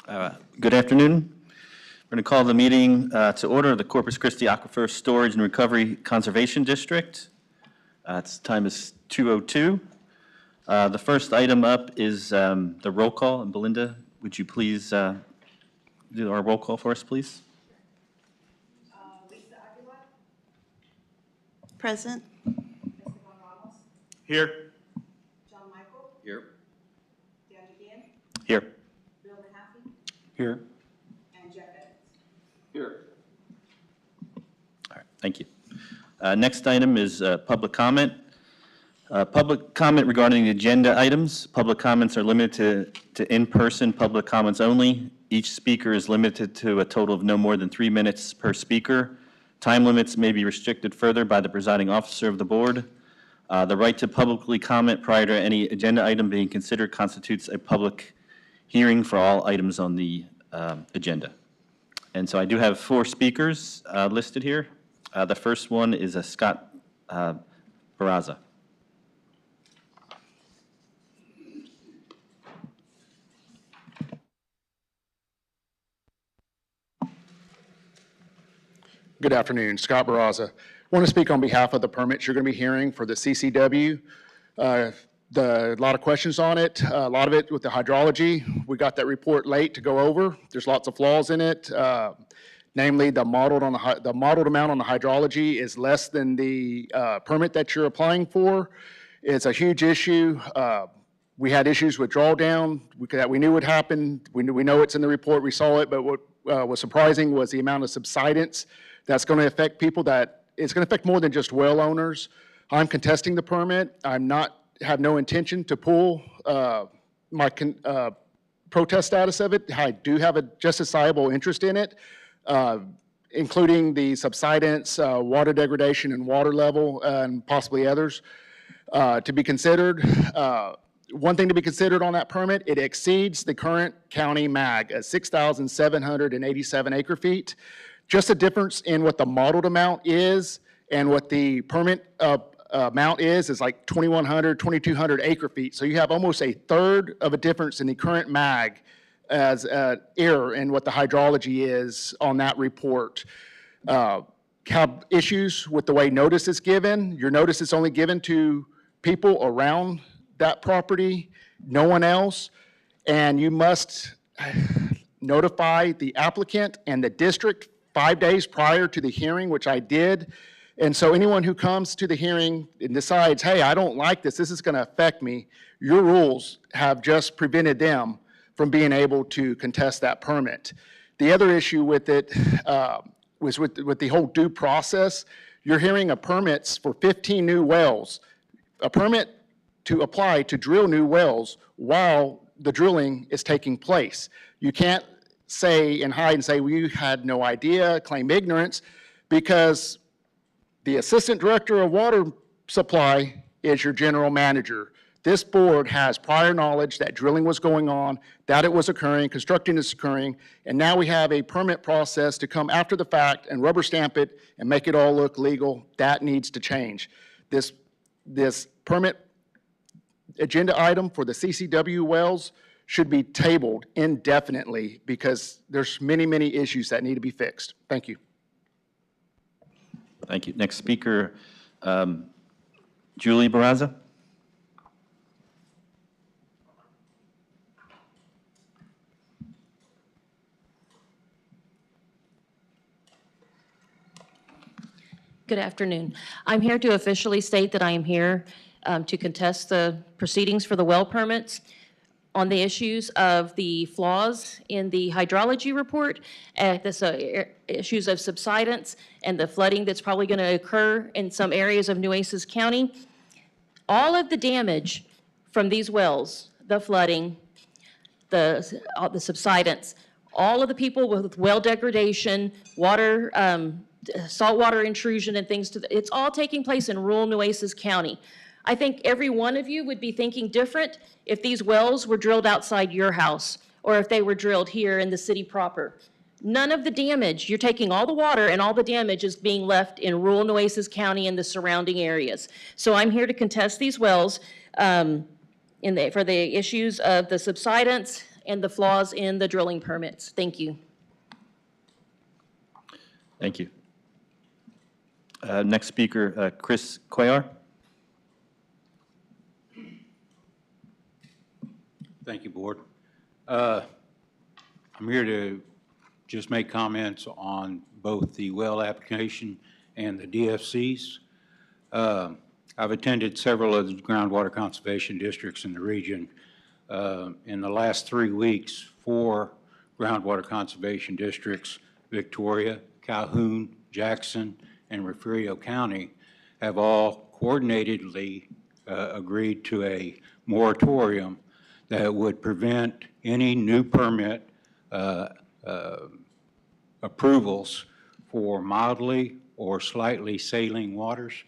Good afternoon. We're going to call the meeting to order, the Corpus Christi Aquifer Storage and Recovery Conservation District. Time is 2:02. The first item up is the roll call. And Belinda, would you please do our roll call for us, please? Lisa Aguilar. Present. Here. John Michael. Here. Dan McGinn. Here. Bill Mahaffey. Here. And Jeff Evans. Here. All right, thank you. Next item is public comment. Public comment regarding the agenda items. Public comments are limited to in-person public comments only. Each speaker is limited to a total of no more than 3 minutes per speaker. Time limits may be restricted further by the presiding officer of the board. The right to publicly comment prior to any agenda item being considered constitutes a public hearing for all items on the agenda. And so I do have 4 speakers listed here. The first one is Scott Barraza. Good afternoon, Scott Barraza. I want to speak on behalf of the permits you're going to be hearing for the CCW. A lot of questions on it, a lot of it with the hydrology. We got that report late to go over. There's lots of flaws in it. Namely, the modeled amount on the hydrology is less than the permit that you're applying for. It's a huge issue. We had issues with drawdown that we knew would happen. We know it's in the report, we saw it, but what was surprising was the amount of subsidence that's going to affect people. That it's going to affect more than just well owners. I'm contesting the permit. Have no intention to pull my protest status of it. I do have a justifiable interest in it, including the subsidence, water degradation, and water level, and possibly others to be considered. One thing to be considered on that permit, it exceeds the current county MAG at 6,787 acre feet. Just a difference in what the modeled amount is and what the permit amount is like 2,100, 2,200 acre feet. So you have almost a third of a difference in the current MAG as an error in what the hydrology is on that report. Have issues with the way notice is given. Your notice is only given to people around that property, no one else, and you must notify the applicant and the district 5 days prior to the hearing, which I did. And so anyone who comes to the hearing and decides, hey, I don't like this, this is going to affect me, your rules have just prevented them from being able to contest that permit. The other issue with it was with the whole due process. You're hearing a permits for 15 new wells, a permit to apply to drill new wells while the drilling is taking place. You can't say and hide and say, well, you had no idea, claim ignorance, because the assistant director of water supply is your general manager. This board has prior knowledge that drilling was going on, that it was occurring, constructing is occurring, and now we have a permit process to come after the fact and rubber stamp it and make it all look legal. That needs to change. This permit agenda item for the CCW wells should be tabled indefinitely because there's many, many issues that need to be fixed. Thank you. Thank you. Next speaker, Julie Barraza. Good afternoon. I'm here to officially state that I am here to contest the proceedings for the well permits on the issues of the flaws in the hydrology report, issues of subsidence and the flooding that's probably going to occur in some areas of Nueces County. All of the damage from these wells, the flooding, the subsidence, all of the people with well degradation, water, saltwater intrusion and things, it's all taking place in rural Nueces County. I think every one of you would be thinking different if these wells were drilled outside your house or if they were drilled here in the city proper. None of the damage, you're taking all the water and all the damage is being left in rural Nueces County and the surrounding areas. So I'm here to contest these wells for the issues of the subsidence and the flaws in the drilling permits. Thank you. Thank you. Next speaker, Chris Cuellar. Thank you, Board. I'm here to just make comments on both the well application and the DFCs. I've attended several of the groundwater conservation districts in the region. In the last 3 weeks, 4 groundwater conservation districts, Victoria, Calhoun, Jackson, and Refugio County, have all coordinatedly agreed to a moratorium that would prevent any new permit approvals for mildly or slightly saline waters.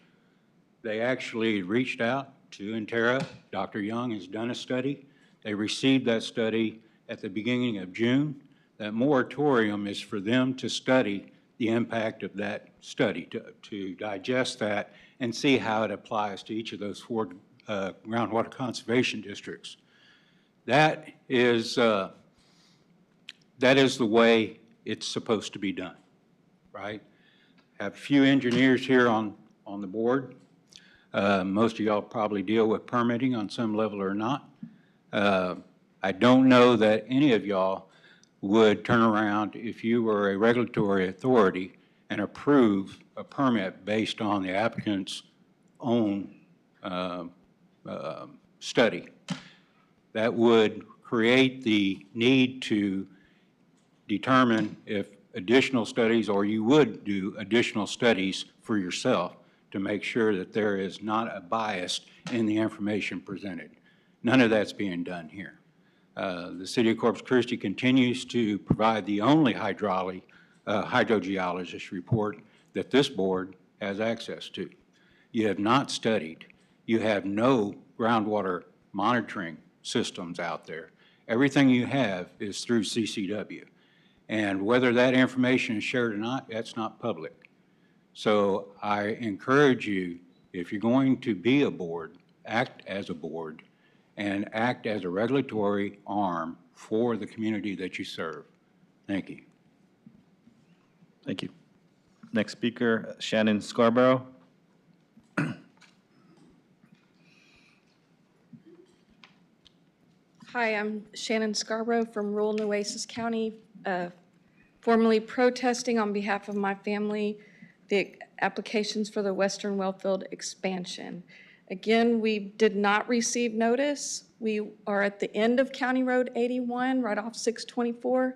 They actually reached out to Interra. Dr. Young has done a study. They received that study at the beginning of June. That moratorium is for them to study the impact of that study, to digest that and see how it applies to each of those 4 groundwater conservation districts. That is the way it's supposed to be done, right? Have a few engineers here on the board. Most of y'all probably deal with permitting on some level or not. I don't know that any of y'all would turn around if you were a regulatory authority and approve a permit based on the applicant's own study. That would create the need to determine if additional studies, or you would do additional studies for yourself to make sure that there is not a bias in the information presented. None of that's being done here. The City of Corpus Christi continues to provide the only hydrogeologist report that this board has access to. You have not studied. You have no groundwater monitoring systems out there. Everything you have is through CCW. And whether that information is shared or not, that's not public. So I encourage you, if you're going to be a board, act as a board and act as a regulatory arm for the community that you serve. Thank you. Thank you. Next speaker, Shannon Scarborough. Hi, I'm Shannon Scarborough from rural Nueces County, formally protesting on behalf of my family the applications for the Western Wellfield expansion. Again, we did not receive notice. We are at the end of County Road 81, right off 624.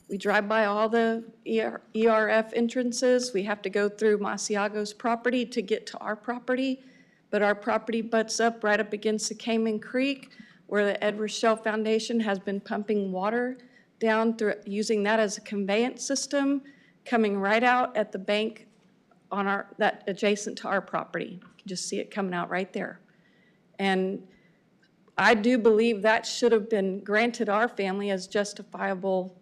We drive by all the ERF entrances. We have to go through Masiago's property to get to our property, but our property butts up right up against the Cayman Creek, where the Edward Shell Foundation has been pumping water down through, using that as a conveyance system, coming right out at the bank on that adjacent to our property. You can just see it coming out right there. And I do believe that should have been granted our family as justifiable,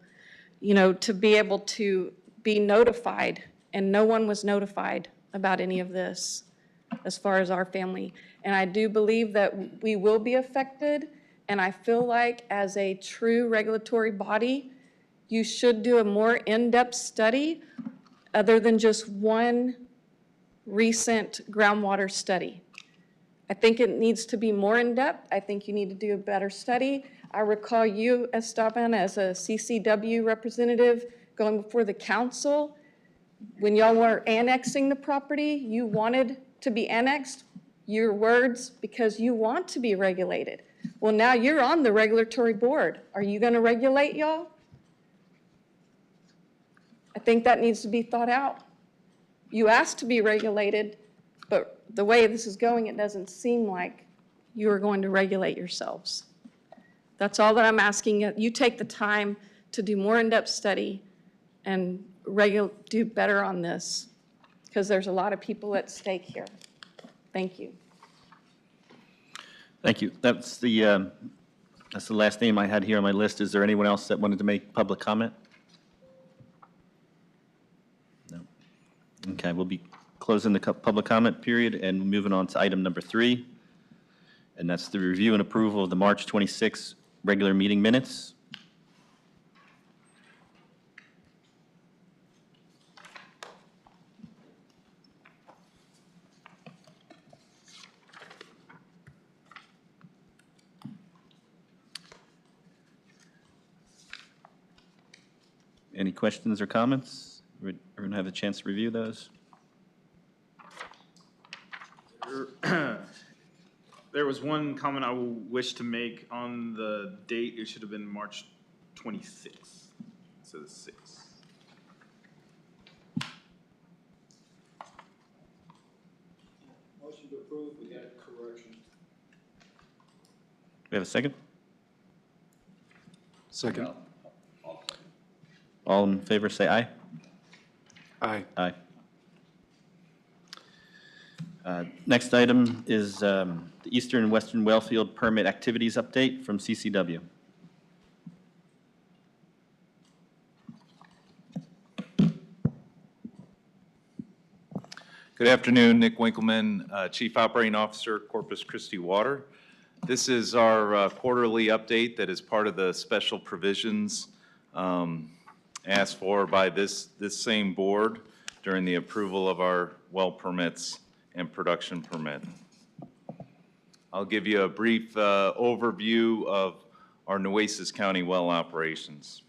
to be able to be notified, and no one was notified about any of this as far as our family. And I do believe that we will be affected, and I feel like as a true regulatory body, you should do a more in-depth study other than just one recent groundwater study. I think it needs to be more in-depth. I think you need to do a better study. I recall you, Esteban, as a CCW representative going before the council. When y'all were annexing the property, you wanted to be annexed, your words, because you want to be regulated. Well, now you're on the regulatory board. Are you going to regulate y'all? I think that needs to be thought out. You asked to be regulated, but the way this is going, it doesn't seem like you are going to regulate yourselves. That's all that I'm asking. You take the time to do more in-depth study and do better on this, because there's a lot of people at stake here. Thank you. Thank you. That's the last name I had here on my list. Is there anyone else that wanted to make public comment? No. Okay, we'll be closing the public comment period and moving on to item number 3, and that's the review and approval of the March 26th regular meeting minutes. Any questions or comments? Everyone have a chance to review those? There was one comment I wish to make on the date. It should have been March 26th instead of 6th. Motion to approve, we got a correction. We have a second? Second. All in favor, say aye. Aye. Aye. Next item is the Eastern and Western Wellfield Permit Activities Update from CCW. Good afternoon, Nick Winkleman, Chief Operating Officer, Corpus Christi Water. This is our quarterly update that is part of the special provisions asked for by this same board during the approval of our well permits and production permit. I'll give you a brief overview of our Nueces County well operations.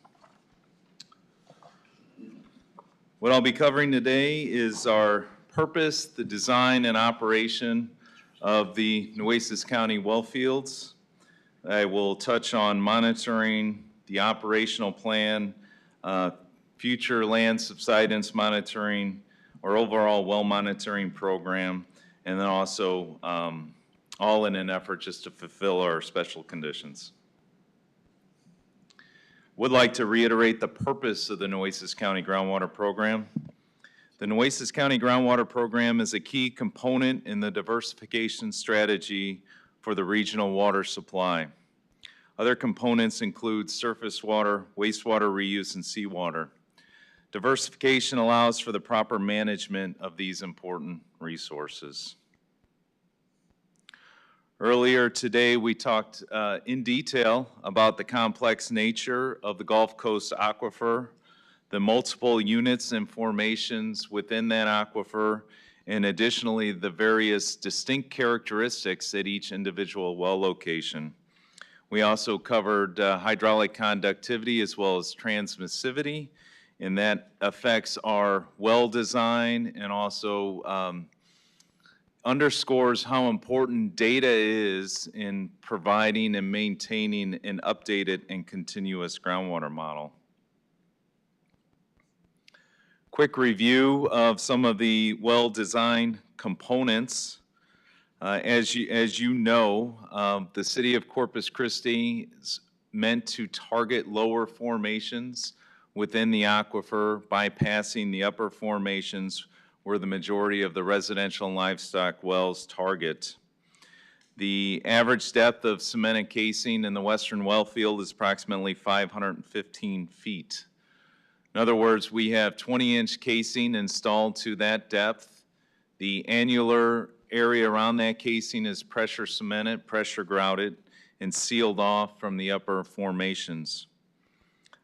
What I'll be covering today is our purpose, the design and operation of the Nueces County well fields. I will touch on monitoring, the operational plan, future land subsidence monitoring, our overall well monitoring program, and then also all in an effort just to fulfill our special conditions. Would like to reiterate the purpose of the Nueces County Groundwater Program. The Nueces County Groundwater Program is a key component in the diversification strategy for the regional water supply. Other components include surface water, wastewater reuse, and seawater. Diversification allows for the proper management of these important resources. Earlier today, we talked in detail about the complex nature of the Gulf Coast aquifer, the multiple units and formations within that aquifer, and additionally, the various distinct characteristics at each individual well location. We also covered hydraulic conductivity as well as transmissivity, and that affects our well design and also underscores how important data is in providing and maintaining an updated and continuous groundwater model. Quick review of some of the well design components. As you know, the city of Corpus Christi is meant to target lower formations within the aquifer, bypassing the upper formations where the majority of the residential and livestock wells target. The average depth of cemented casing in the western well field is approximately 515 feet. In other words, we have 20-inch casing installed to that depth. The annular area around that casing is pressure cemented, pressure grouted, and sealed off from the upper formations.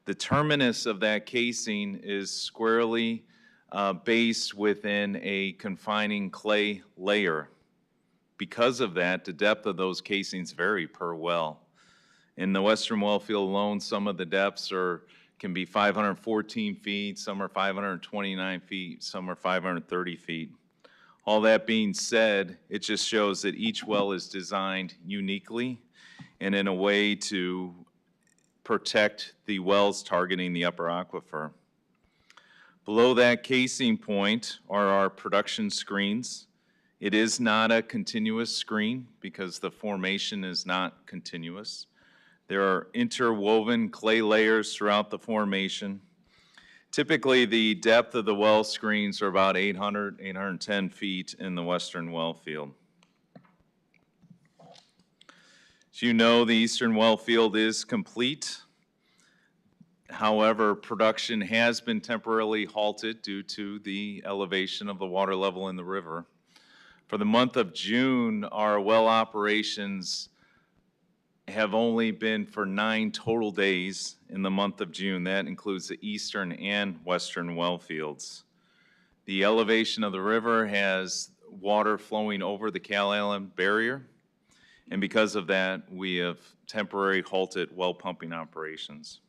The terminus of that casing is squarely based within a confining clay layer. Because of that, the depth of those casings vary per well. In the western well field alone, some of the depths can be 514 feet, some are 529 feet, some are 530 feet. All that being said, it just shows that each well is designed uniquely and in a way to protect the wells targeting the upper aquifer. Below that casing point are our production screens. It is not a continuous screen because the formation is not continuous. There are interwoven clay layers throughout the formation. Typically, the depth of the well screens are about 800, 810 feet in the western well field. As you know, the eastern well field is complete. However, production has been temporarily halted due to the elevation of the water level in the river. For the month of June, our well operations have only been for 9 total days in the month of June. That includes the eastern and western well fields. The elevation of the river has water flowing over the Cal-Allen barrier, and because of that, we have temporarily halted well pumping operations.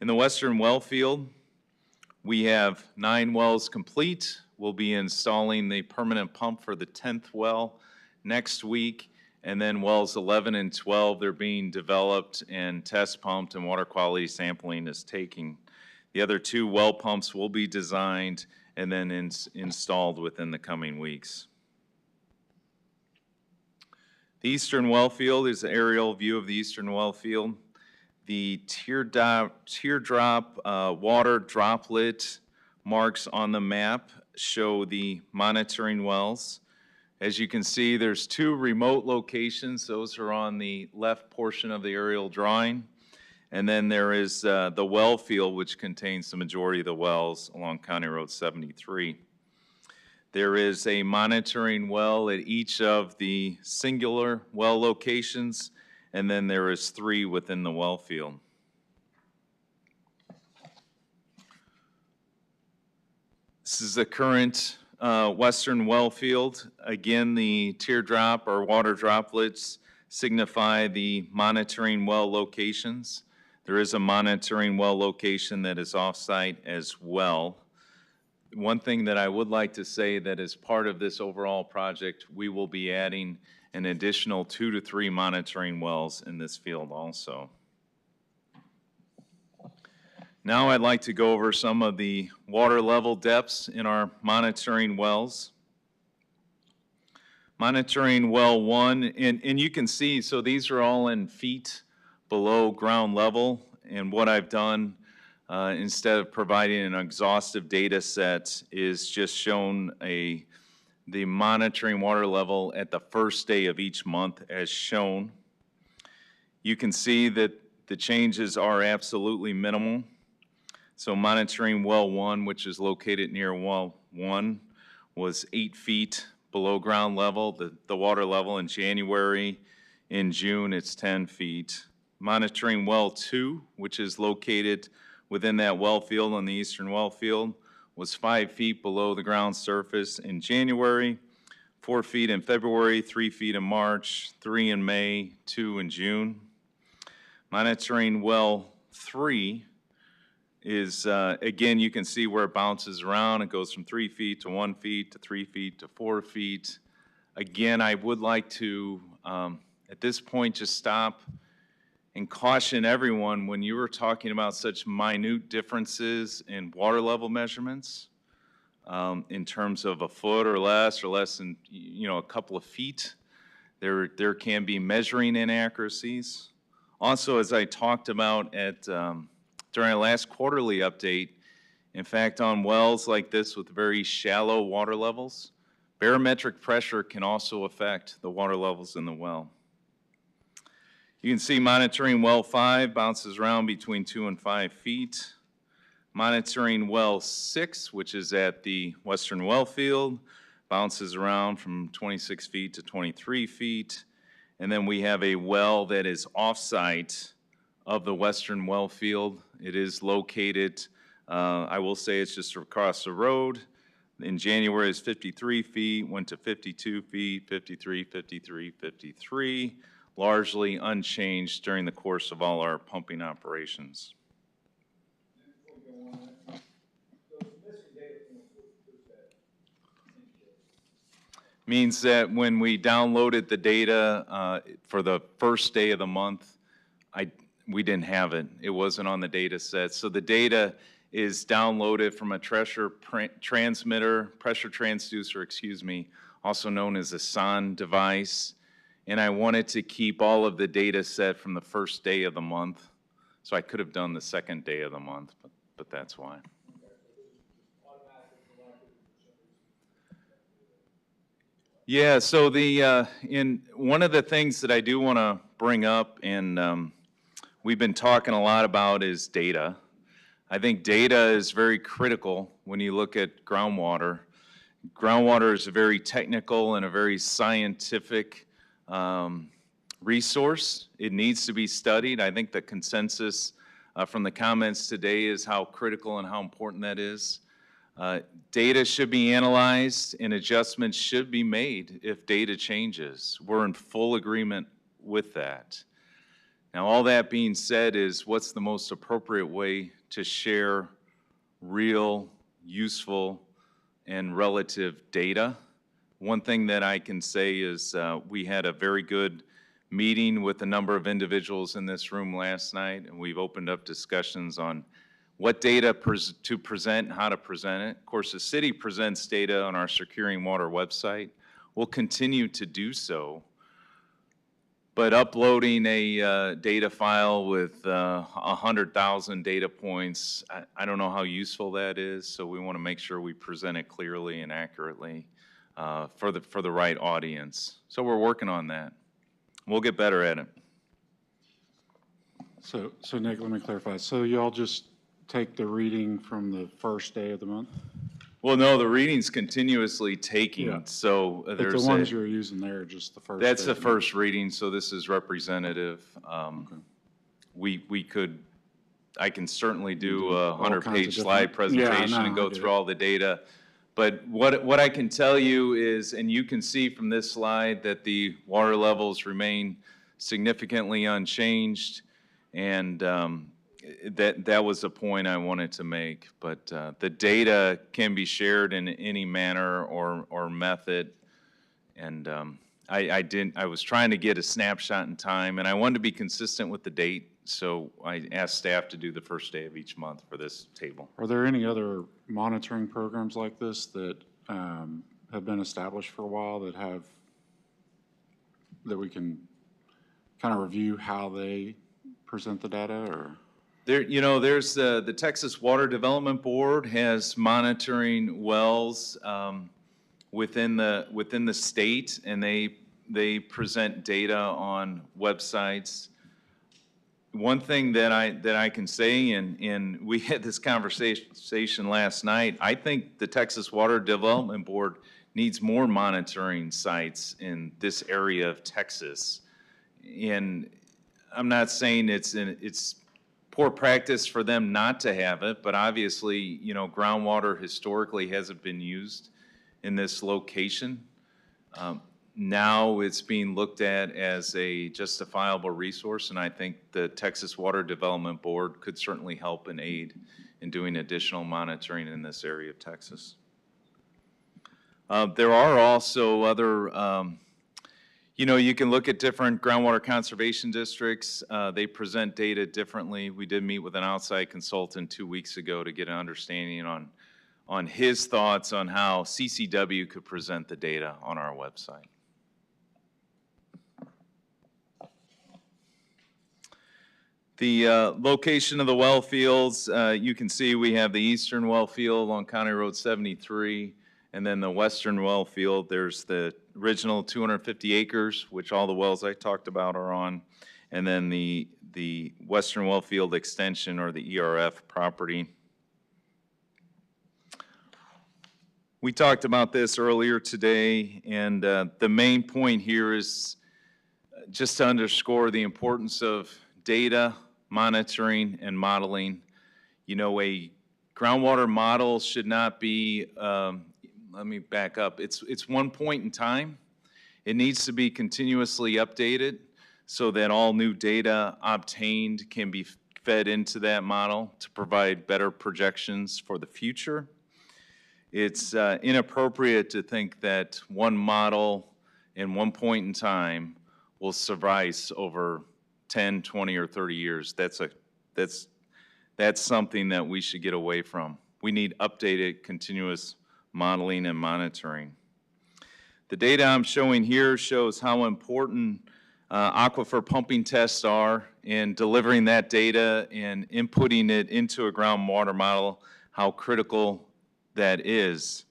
In the western well field, we have 9 wells complete. We'll be installing the permanent pump for the 10th well next week. And then wells 11 and 12, they're being developed and test pumped, and water quality sampling is taking. The other 2 well pumps will be designed and then installed within the coming weeks. The eastern well field is an aerial view of the eastern well field. The teardrop water droplet marks on the map show the monitoring wells. As you can see, there's 2 remote locations. Those are on the left portion of the aerial drawing. And then there is the well field, which contains the majority of the wells along County Road 73. There is a monitoring well at each of the singular well locations, and then there is 3 within the well field. This is the current western well field. Again, the teardrop or water droplets signify the monitoring well locations. There is a monitoring well location that is off-site as well. One thing that I would like to say that as part of this overall project, we will be adding an additional 2 to 3 monitoring wells in this field also. Now I'd like to go over some of the water level depths in our monitoring wells. Monitoring well 1, and you can see, so these are all in feet below ground level, and what I've done instead of providing an exhaustive data set is just shown the monitoring water level at the first day of each month as shown. You can see that the changes are absolutely minimal. So monitoring well 1, which is located near well 1, was 8 feet below ground level, the water level in January. In June, it's 10 feet. Monitoring well 2, which is located within that well field on the eastern well field, was 5 feet below the ground surface in January, 4 feet in February, 3 feet in March, 3 in May, 2 in June. Monitoring well 3 is, again, you can see where it bounces around. It goes from 3 feet to 1 feet to 3 feet to 4 feet. Again, I would like to, at this point, just stop and caution everyone when you were talking about such minute differences in water level measurements in terms of a foot or less than, a couple of feet. There can be measuring inaccuracies. Also, as I talked about at during our last quarterly update, in fact, on wells like this with very shallow water levels, barometric pressure can also affect the water levels in the well. You can see monitoring well 5 bounces around between 2 and 5 feet. Monitoring well 6, which is at the western well field, bounces around from 26 feet to 23 feet. And then we have a well that is off-site of the western well field. It is located, I will say it's just across the road. In January it's 53 feet, went to 52 feet, 53, 53, 53, largely unchanged during the course of all our pumping operations. Means that when we downloaded the data for the first day of the month, we didn't have it. It wasn't on the data set. So the data is downloaded from a pressure transducer, also known as a SON device. And I wanted to keep all of the data set from the first day of the month. So I could have done the second day of the month, but that's why. Yeah, so in one of the things that I do want to bring up, and we've been talking a lot about, is data. I think data is very critical when you look at groundwater. Groundwater is a very technical and a very scientific resource. It needs to be studied. I think the consensus from the comments today is how critical and how important that is. Data should be analyzed and adjustments should be made if data changes. We're in full agreement with that. Now, all that being said is what's the most appropriate way to share real, useful, and relative data? One thing that I can say is we had a very good meeting with a number of individuals in this room last night, and we've opened up discussions on what data to present and how to present it. Of course, the city presents data on our Securing Water website. We'll continue to do so. But uploading a data file with 100,000 data points, I don't know how useful that is, so we want to make sure we present it clearly and accurately for the right audience. So we're working on that. We'll get better at it. So Nick, let me clarify. So y'all just take the reading from the first day of the month? Well, no, the reading's continuously taking, Yeah. so But there's the ones you're using there are just the first. that's day the of month. first reading, so this is representative. I can certainly do a all kinds of 100-page slide different- Yeah, presentation and no, I go get through it. all the data. But what I can tell you is, and you can see from this slide, that the water levels remain significantly unchanged, and that was the point I wanted to make. But the data can be shared in any manner or method, and I was trying to get a snapshot in time, and I wanted to be consistent with the date, so I asked staff to do the first day of each month for this table. Are there any other monitoring programs like this that have been established for a while that we can kind of review how they present the data, or? There's the Texas Water Development Board has monitoring wells within the state, and they present data on websites. One thing that I can say, and we had this conversation last night, I think the Texas Water Development Board needs more monitoring sites in this area of Texas. And I'm not saying it's poor practice for them not to have it, but obviously, groundwater historically hasn't been used in this location. Now it's being looked at as a justifiable resource, and I think the Texas Water Development Board could certainly help and aid in doing additional monitoring in this area of Texas. There are also other, you can look at different groundwater conservation districts. They present data differently. We did meet with an outside consultant 2 weeks ago to get an understanding on his thoughts on how CCW could present the data on our website. The location of the well fields, you can see we have the eastern well field along County Road 73, and then the western well field, there's the original 250 acres, which all the wells I talked about are on, and then the western well field extension, or the ERF property. We talked about this earlier today, and the main point here is just to underscore the importance of data, monitoring, and modeling. A groundwater model should not be, let me back up, it's one point in time. It needs to be continuously updated so that all new data obtained can be fed into that model to provide better projections for the future. It's inappropriate to think that one model in one point in time will suffice over 10, 20, or 30 years. That's something that we should get away from. We need updated, continuous modeling and monitoring. The data I'm showing here shows how important aquifer pumping tests are in delivering that data and inputting it into a groundwater model, how critical that is.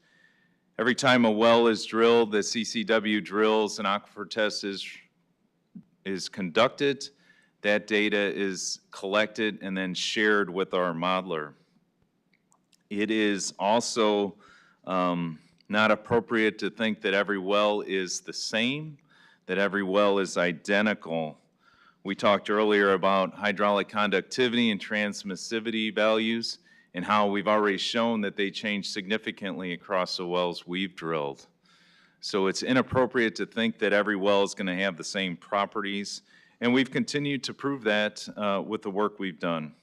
Every time a well is drilled, the CCW drills, an aquifer test is conducted. That data is collected and then shared with our modeler. It is also not appropriate to think that every well is the same, that every well is identical. We talked earlier about hydraulic conductivity and transmissivity values, and how we've already shown that they change significantly across the wells we've drilled. So it's inappropriate to think that every well is going to have the same properties, And we've continued to prove that with the work we've done.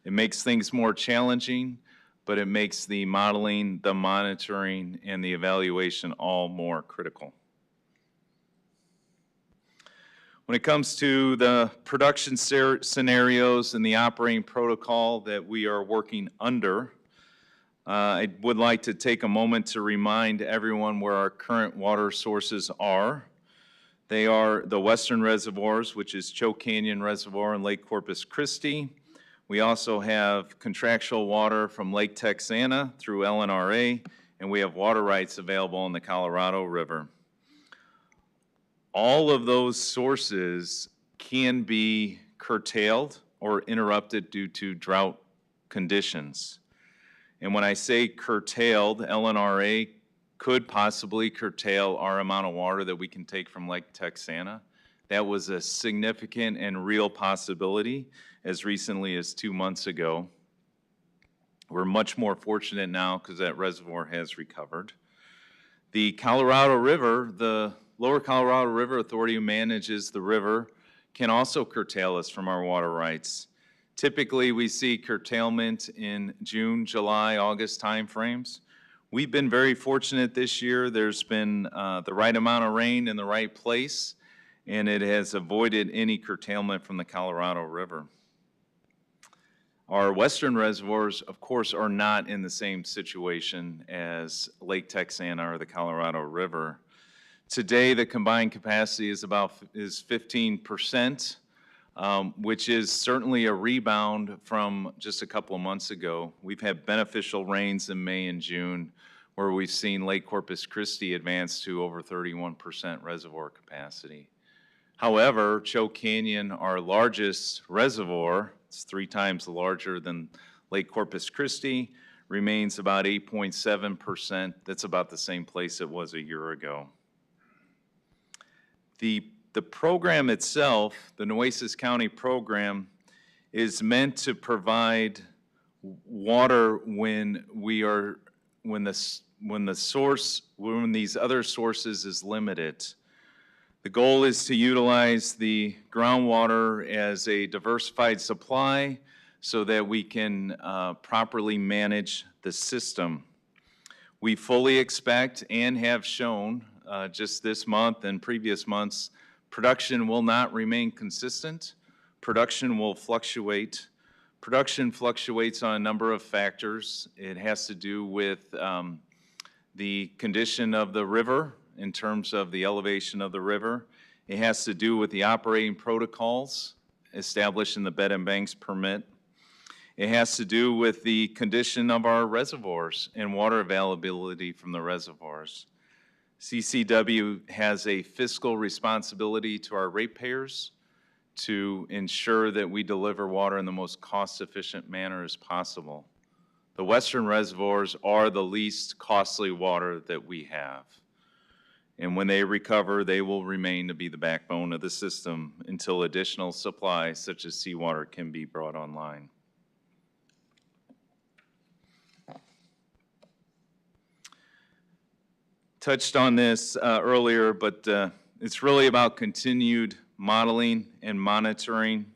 It makes things more challenging, but it makes the modeling, the monitoring, and the evaluation all more critical. When it comes to the production scenarios and the operating protocol that we are working under, I would like to take a moment to remind everyone where our current water sources are. They are the western reservoirs, which is Choke Canyon Reservoir and Lake Corpus Christi. We also have contractual water from Lake Texana through LNRA, and we have water rights available in the Colorado River. All of those sources can be curtailed or interrupted due to drought conditions. And when I say curtailed, LNRA could possibly curtail our amount of water that we can take from Lake Texana. That was a significant and real possibility as recently as 2 months ago. We're much more fortunate now because that reservoir has recovered. The Colorado River, the Lower Colorado River Authority, who manages the river, can also curtail us from our water rights. Typically, we see curtailment in June, July, August timeframes. We've been very fortunate this year. There's been the right amount of rain in the right place, and it has avoided any curtailment from the Colorado River. Our western reservoirs, of course, are not in the same situation as Lake Texana or the Colorado River. Today, the combined capacity is 15%, which is certainly a rebound from just a couple of months ago. We've had beneficial rains in May and June, where we've seen Lake Corpus Christi advance to over 31% reservoir capacity. However, Choke Canyon, our largest reservoir, it's 3 times larger than Lake Corpus Christi, remains about 8.7%. That's about the same place it was a year ago. The program itself, the Nueces County program, is meant to provide water when these other sources is limited. The goal is to utilize the groundwater as a diversified supply so that we can properly manage the system. We fully expect and have shown just this month and previous months, production will not remain consistent. Production will fluctuate. Production fluctuates on a number of factors. It has to do with the condition of the river in terms of the elevation of the river. It has to do with the operating protocols established in the bed and banks permit. It has to do with the condition of our reservoirs and water availability from the reservoirs. CCW has a fiscal responsibility to our ratepayers to ensure that we deliver water in the most cost-efficient manner as possible. The western reservoirs are the least costly water that we have. And when they recover, they will remain to be the backbone of the system until additional supply, such as seawater, can be brought online. Touched on this earlier, but it's really about continued modeling and monitoring.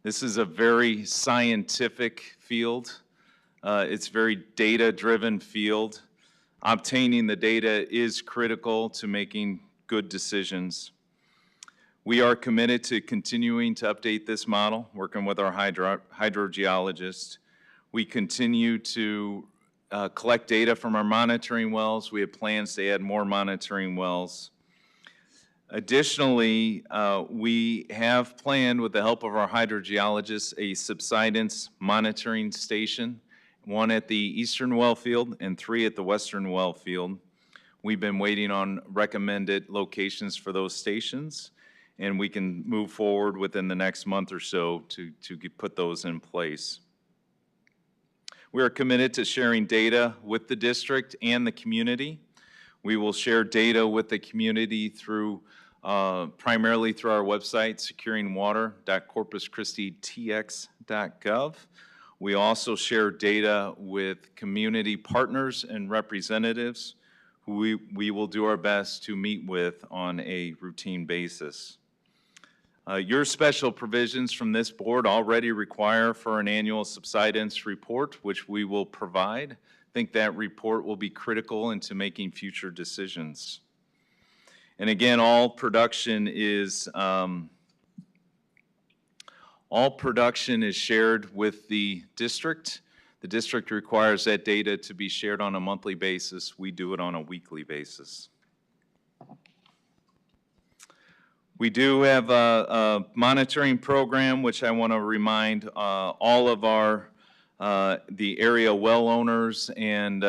This is a very scientific field. It's a very data-driven field. Obtaining the data is critical to making good decisions. We are committed to continuing to update this model, working with our hydrogeologist. We continue to collect data from our monitoring wells. We have plans to add more monitoring wells. Additionally, we have planned, with the help of our hydrogeologist, a subsidence monitoring station, 1 at the eastern well field and 3 at the western well field. We've been waiting on recommended locations for those stations, and we can move forward within the next month or so to put those in place. We are committed to sharing data with the district and the community. We will share data with the community through primarily through our website, securingwater.corpuschristitx.gov. We also share data with community partners and representatives who we will do our best to meet with on a routine basis. Your special provisions from this board already require for an annual subsidence report, which we will provide. I think that report will be critical into making future decisions. And again, all production is shared with the district. The district requires that data to be shared on a monthly basis. We do it on a weekly basis. We do have a monitoring program, which I want to remind all of the area well owners and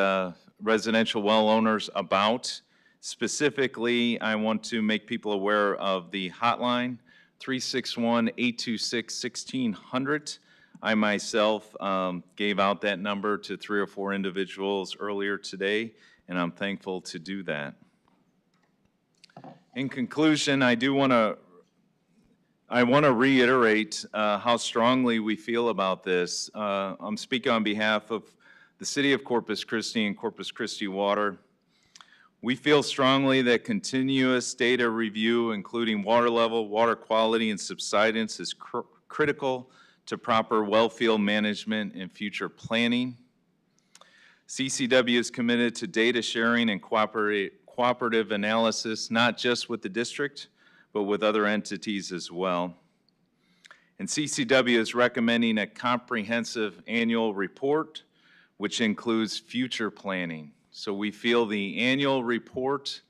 residential well owners about. Specifically, I want to make people aware of the hotline, 361-826-1600. I myself gave out that number to 3 or 4 individuals earlier today, and I'm thankful to do that. In conclusion, I want to reiterate how strongly we feel about this. I'm speaking on behalf of the City of Corpus Christi and Corpus Christi Water. We feel strongly that continuous data review, including water level, water quality, and subsidence, is critical to proper well field management and future planning. CCW is committed to data sharing and cooperative analysis, not just with the district, but with other entities as well. And CCW is recommending a comprehensive annual report, which includes future planning. So we feel the annual report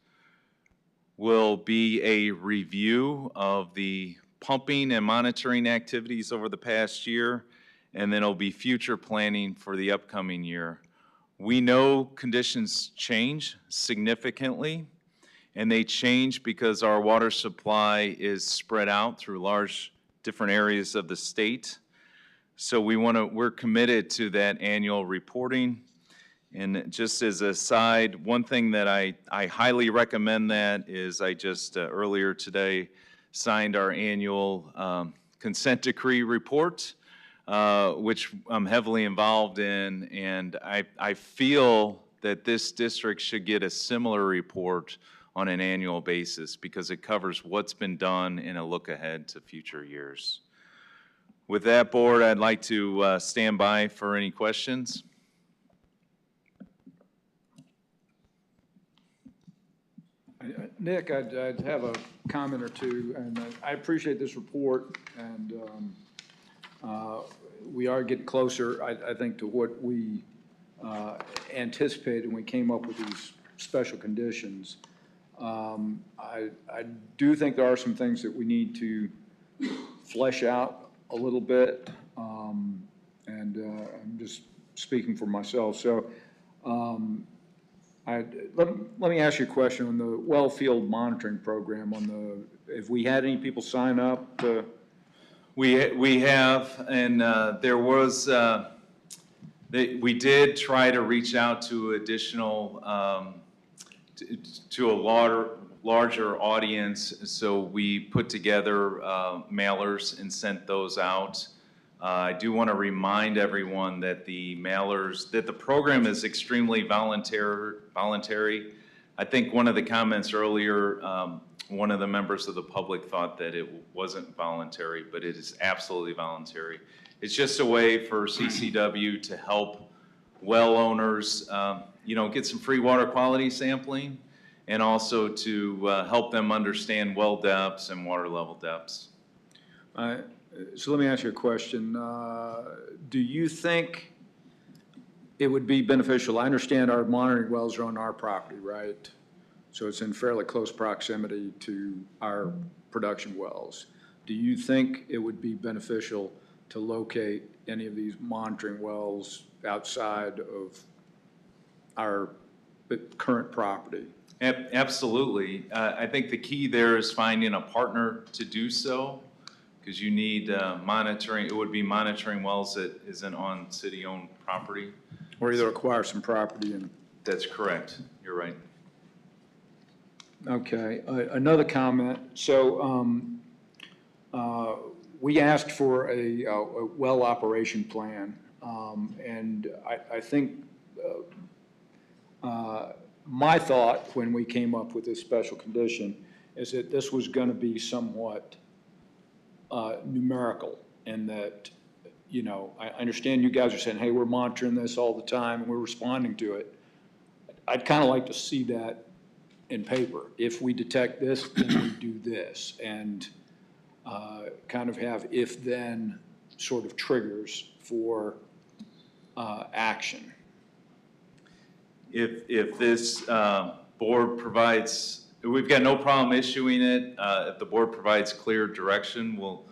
will be a review of the pumping and monitoring activities over the past year, and then it'll be future planning for the upcoming year. We know conditions change significantly, and they change because our water supply is spread out through large different areas of the state. So we're committed to that annual reporting. And just as a side, one thing that I highly recommend that is I just earlier today signed our annual consent decree report, which I'm heavily involved in, and I feel that this district should get a similar report on an annual basis because it covers what's been done and a look ahead to future years. With that, Board, I'd like to stand by for any questions. Nick, I'd have a comment or two, and I appreciate this report, and we are getting closer, I think, to what we anticipated when we came up with these special conditions. I do think there are some things that we need to flesh out a little bit, and I'm just speaking for myself. So let me ask you a question on the well field monitoring program. Have we had any people sign up to? We have, and there was, we did try to reach out to additional, to a larger audience, so we put together mailers and sent those out. I do want to remind everyone that the program is extremely voluntary. I think one of the comments earlier, one of the members of the public thought that it wasn't voluntary, but it is absolutely voluntary. It's just a way for CCW to help well owners, get some free water quality sampling, and also to help them understand well depths and water level depths. So let me ask you a question. Do you think it would be beneficial? I understand our monitoring wells are on our property, right? So it's in fairly close proximity to our production wells. Do you think it would be beneficial to locate any of these monitoring wells outside of our current property? Absolutely. I think the key there is finding a partner to do so, because you need monitoring. It would be monitoring wells that isn't on city-owned property. Or either acquire some property and. That's correct. You're right. Okay. Another comment. So we asked for a well operation plan, and I think my thought when we came up with this special condition is that this was going to be somewhat numerical, and that, you know, I understand you guys are saying, hey, we're monitoring this all the time, and we're responding to it. I'd kind of like to see that in paper. If we detect this, then we do this, and kind of have if-then sort of triggers for action. If this board provides, we've got no problem issuing it. If the board provides clear direction, we'll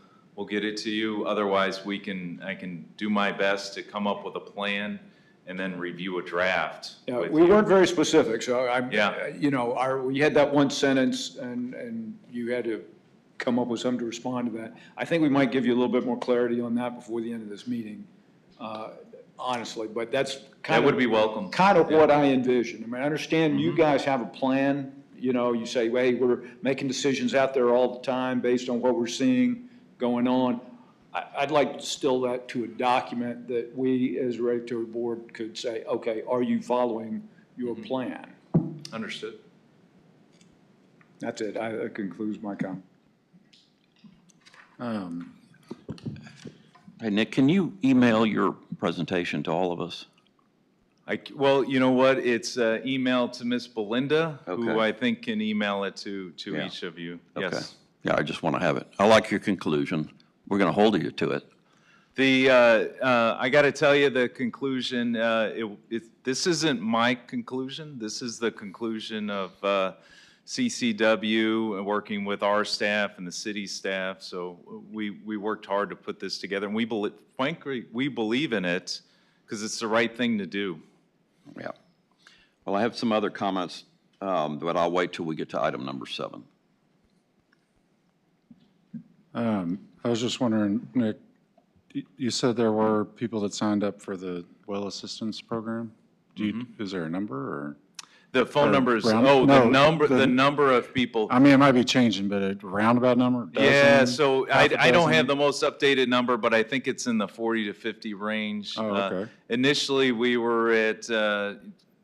get it to you. Otherwise, I can do my best to come up with a plan and then review a draft. Yeah, with we you. weren't very specific, so Yeah. you know, we had that one sentence, and you had to come up with something to respond to that. I think we might give you a little bit more clarity on that before the end of this meeting, honestly, but that's kind That of. would be welcome. Kind of what I envision. I mean, I understand you guys have a plan, you know, you say, hey, we're making decisions out there all the time based on what we're seeing going on. I'd like to distill that to a document that we, as a regulatory board, could say, okay, are you following your plan? Understood. That's it. That concludes my comment. Hey, Nick, can you email your presentation to all of us? Well, you know what? It's email to Miss Belinda, who Okay. I think can email it to Yeah. each of you. Okay. Yes. Yeah, I just want to have it. I like your conclusion. We're going to hold you to it. I got to tell you, the conclusion, this isn't my conclusion. This is the conclusion of CCW and working with our staff and the city staff. So we worked hard to put this together, and frankly, we believe in it because it's the right thing to do. Yeah. Well, I have some other comments, but I'll wait till we get to item number 7. I was just wondering, Nick, you said there were people that signed up for the well assistance program? Is there a number, or? The phone Or number is, round- the no, number of people. I mean, it might be changing, but a roundabout number? Yeah, Dozen? so Half a I don't dozen? have the most updated number, but I think it's in the 40 to 50 range. Oh, okay. Initially, we were at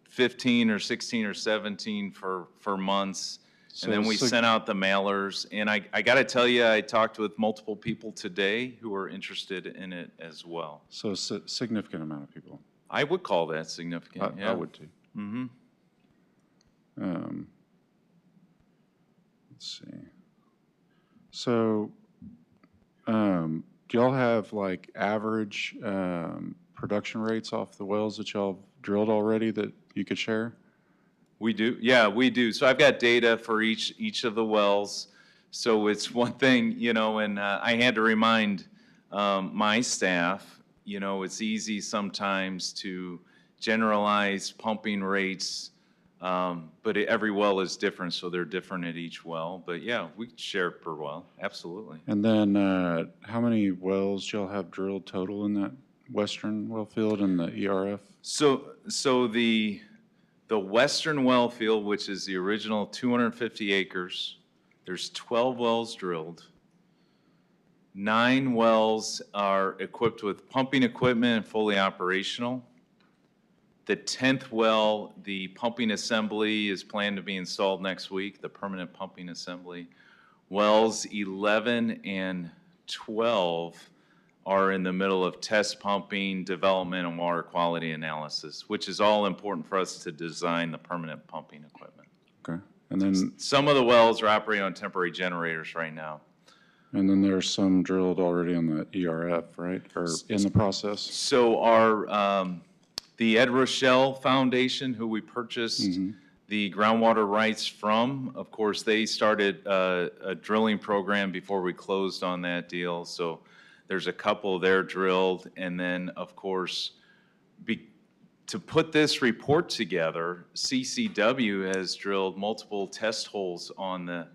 15 or 16 or 17 for months. And then So we sig- sent out the mailers. And I got to tell you, I talked with multiple people today who are interested in it as well. So significant amount of people. I would call that significant, I yeah. would too. Mm-hmm. Let's see. So, do y'all have like average production rates off the wells that y'all drilled already that you could share? We do, yeah, we do. So I've got data for each of the wells. So it's one thing, you know, and I had to remind my staff, you know, it's easy sometimes to generalize pumping rates, but every well is different, so they're different at each well. But yeah, we share per well, absolutely. And then, how many wells y'all have drilled total in that western well field and the ERF? So the western well field, which is the original 250 acres, there's 12 wells drilled. 9 wells are equipped with pumping equipment and fully operational. The 10th well, the pumping assembly is planned to be installed next week, the permanent pumping assembly. Wells 11 and 12 are in the middle of test pumping, development, and water quality analysis, which is all important for us to design the permanent pumping equipment. Okay. And then, Some of the wells are operating on temporary generators right now. there's some drilled already on the ERF, right? Or in the process? So the Ed Rochelle Foundation, who we purchased the groundwater rights from, of course, they started a drilling program before we closed on that deal. So there's a couple there drilled. And then, of course, to put this report together, CCW has drilled multiple test holes on that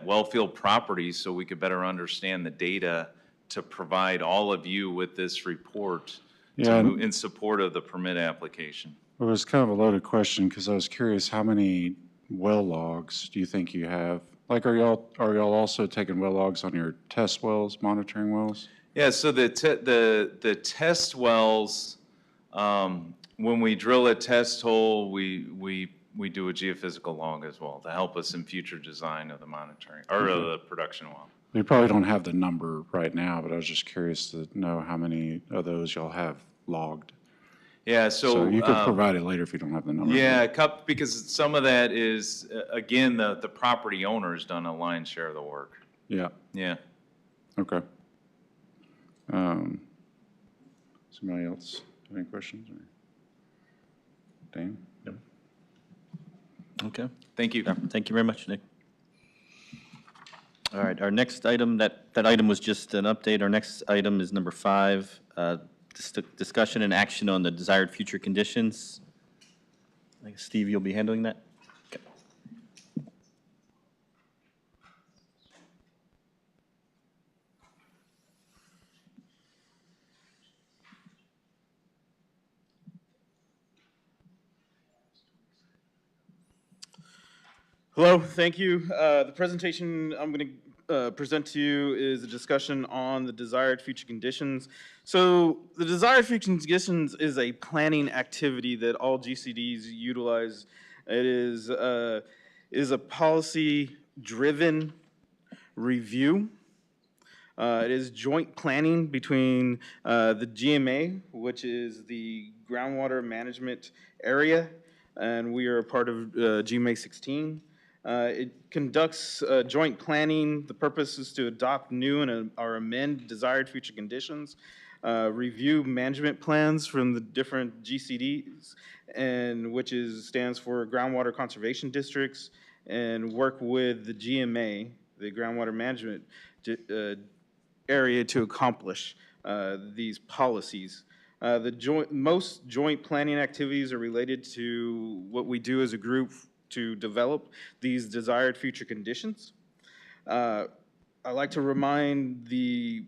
wellfield property so we could better understand the data to provide all of you with this report in support of the permit application. It was kind of a loaded question because I was curious, how many well logs do you think you have? Like, are y'all also taking well logs on your test wells, monitoring wells? Yeah, so the test wells, when we drill a test hole, we we do a geophysical log as well to help us in future design of the monitoring, or of the production well. We probably don't have the number right now, but I was just curious to know how many of those y'all have logged. Yeah, So you could provide it later if you don't have the number. yeah, because some of that is, again, the property owner's done a lion's share of the work. Yeah, Yeah. okay. Somebody else have any questions? Or Dan? Okay. Thank you. Thank you very much, Nick. All right, our next item, that item was just an update. Our next item is number 5, discussion and action on the desired future conditions. I think, Steve, you'll be handling that? Okay. Hello, thank you. The presentation I'm going to present to you is a discussion on the desired future conditions. So the desired future conditions is a planning activity that all GCDs utilize. It is a policy-driven review. It is joint planning between the GMA, which is the groundwater management area, and we are a part of GMA 16. It conducts joint planning. The purpose is to adopt new and or amend desired future conditions, review management plans from the different GCDs, and which stands for groundwater conservation districts, and work with the GMA, the groundwater management area, to accomplish these policies. Most joint planning activities are related to what we do as a group to develop these desired future conditions. I like to remind the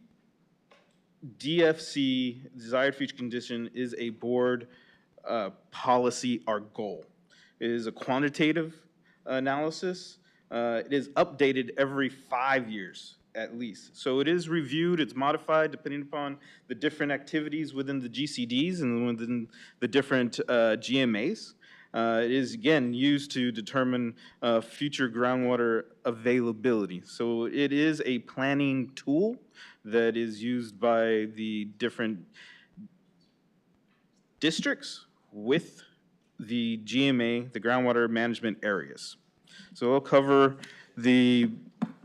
DFC, desired future condition, is a board policy or goal. It is a quantitative analysis. It is updated every 5 years at least. So it is reviewed, it's modified depending upon the different activities within the GCDs and within the different GMAs. It is, again, used to determine future groundwater availability. So it is a planning tool that is used by the different districts with the GMA, the groundwater management areas. So I'll cover the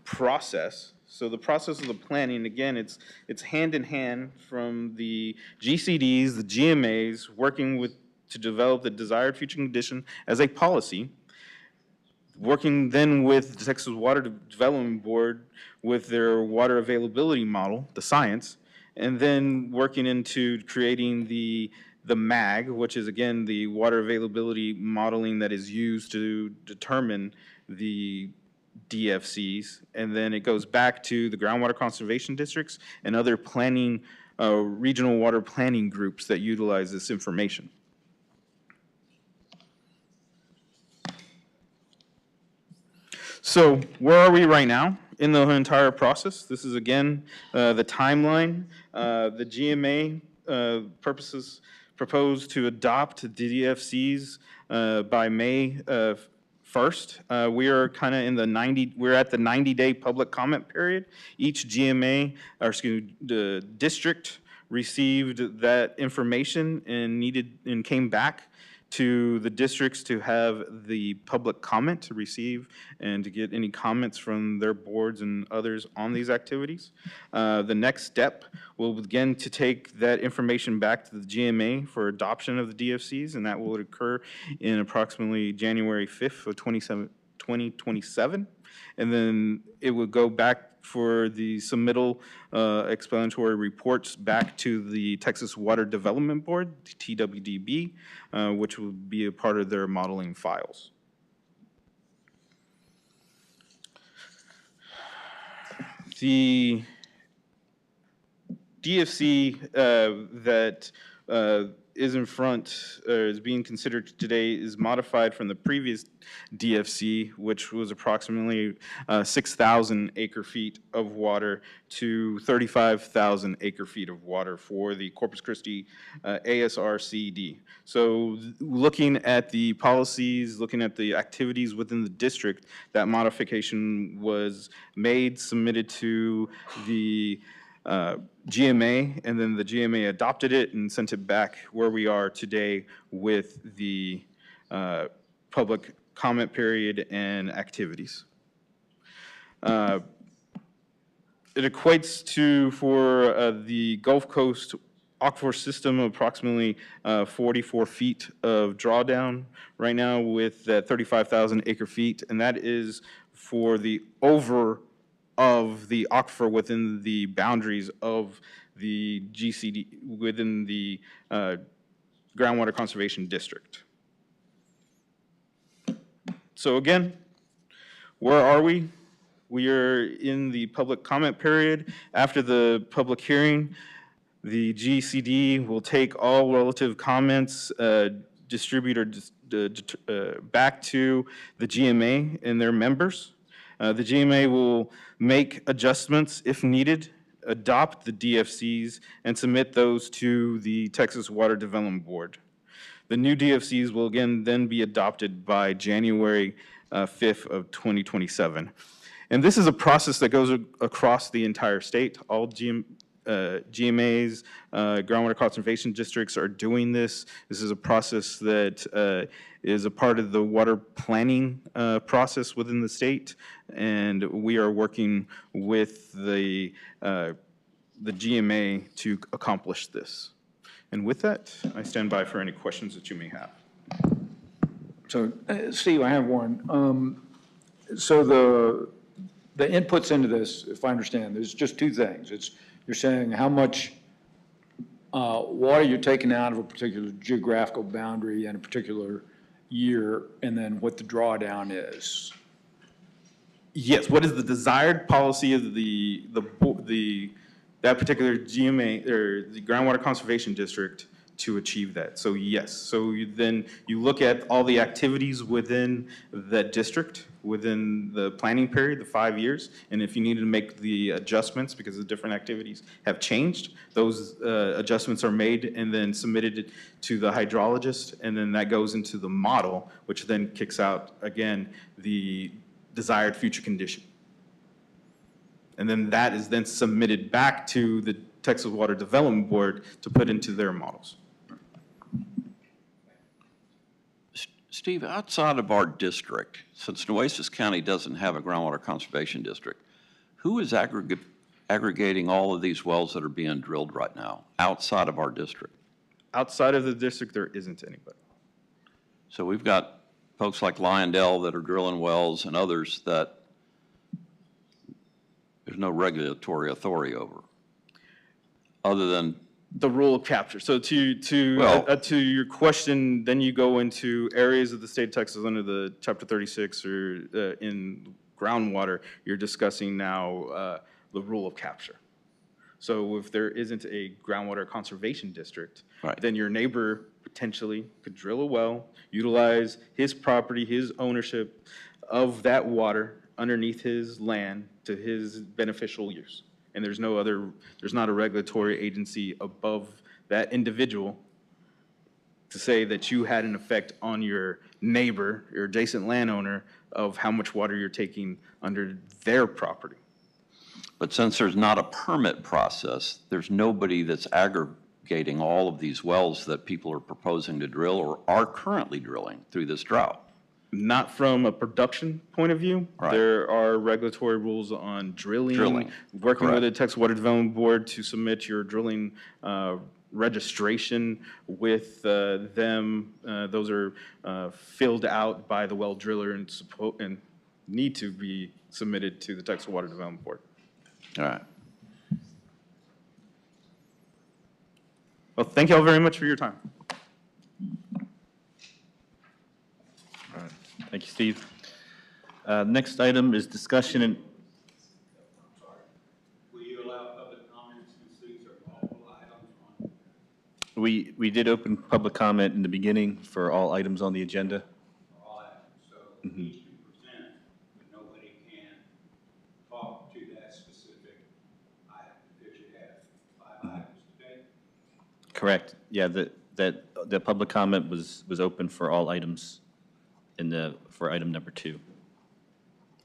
process. So the process of the planning, again, it's hand in hand from the GCDs, the GMAs, working to develop the desired future condition as a policy, working then with the Texas Water Development Board with their water availability model, the science, and then working into creating the MAG, which is, again, the water availability modeling that is used to determine the DFCs, and then it goes back to the groundwater conservation districts and other planning, regional water planning groups that utilize this information. So where are we right now in the entire process? This is, again, the timeline. The GMA proposed to adopt the DFCs by May 1st. We are kind of in we're at the 90-day public comment period. Each GMA, or excuse me, the district received that information and came back to the districts to have the public comment to receive and to get any comments from their boards and others on these activities. The next step will begin to take that information back to the GMA for adoption of the DFCs, and that will occur in approximately January 5th of 2027. And then it would go back for the submittal explanatory reports back to the Texas Water Development Board, TWDB, which will be a part of their modeling files. The DFC that is in front, is being considered today is modified from the previous DFC, which was approximately 6,000 acre feet of water to 35,000 acre feet of water for the Corpus Christi ASRCD. So looking at the policies, looking at the activities within the district, that modification was made, submitted to the GMA, and then the GMA adopted it and sent it back where we are today with the public comment period and activities. It equates to, for the Gulf Coast aquifer system, approximately 44 feet of drawdown right now with that 35,000 acre feet, and that is for the over of the aquifer within the boundaries of the GCD, within the groundwater conservation district. So again, where are we? We are in the public comment period. After the public hearing, the GCD will take all relative comments, distribute or back to the GMA and their members. The GMA will make adjustments if needed, adopt the DFCs, and submit those to the Texas Water Development Board. The new DFCs will again then be adopted by January 5th of 2027. And this is a process that goes across the entire state. All GMAs, groundwater conservation districts are doing this. This is a process that is a part of the water planning process within the state, and we are working with the GMA to accomplish this. And with that, I stand by for any questions that you may have. So, Steve, I have one. So the inputs into this, if I understand, there's just two things. You're saying how much water you're taking out of a particular geographical boundary in a particular year, and then what the drawdown is. Yes, what is the desired policy of that particular GMA, or the groundwater conservation district, to achieve that? So yes, so then you look at all the activities within that district, within the planning period, the 5 years, and if you needed to make the adjustments because the different activities have changed, those adjustments are made and then submitted to the hydrologist, and then that goes into the model, which then kicks out, again, the desired future condition. And then that is then submitted back to the Texas Water Development Board to put into their models. Steve, outside of our district, since Nueces County doesn't have a groundwater conservation district, who is aggregating all of these wells that are being drilled right now outside of our district? Outside of the district, there isn't anybody. So we've got folks like Lyondell that are drilling wells and others that there's no regulatory authority over, other than the rule of capture. So to your question, then you go into areas of the state of Texas under the Chapter 36 or in groundwater, you're discussing now the rule of capture. So if there isn't a groundwater conservation district, right, then your neighbor potentially could drill a well, utilize his property, his ownership of that water underneath his land to his beneficial use. And there's not a regulatory agency above that individual to say that you had an effect on your neighbor, your adjacent landowner, of how much water you're taking under their property. But since there's not a permit process, there's nobody that's aggregating all of these wells that people are proposing to drill or are currently drilling through this drought. Not from a production point of view. Right. There are regulatory rules on drilling. Working with the Texas Water Development Board to submit your drilling registration with them. Those are filled out by the well driller and need to be submitted to the Texas Water Development Board. All right. Well, thank you all very much for your time. Thank you, Steve. Next item is discussion and. Will you allow public comments since these are multiple items on We did open public comment in the beginning for all items on the agenda. All that. So each can present, but nobody can talk to that specific item. If you have 5 items today, Correct. Yeah, the public comment was open for all items for item number 2.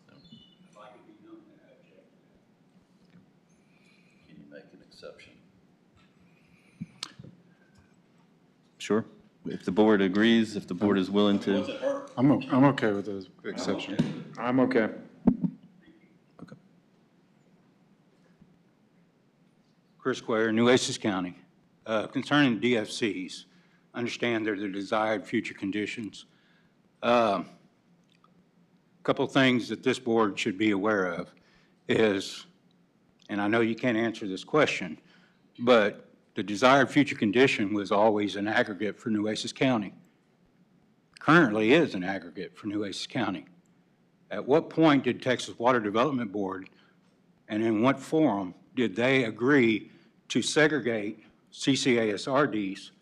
I'd like to be known that I object to that. Can you make an exception? Sure. If the board agrees, if the board is willing to. I'm okay with the exception. I'm okay. Okay. Chris Square, Nueces County. Concerning DFCs, understand they're the desired future conditions. Couple of things that this board should be aware of is, and I know you can't answer this question, but the desired future condition was always an aggregate for Nueces County. Currently is an aggregate for Nueces County. At what point did Texas Water Development Board, and in what forum, did they agree to segregate CCASRD's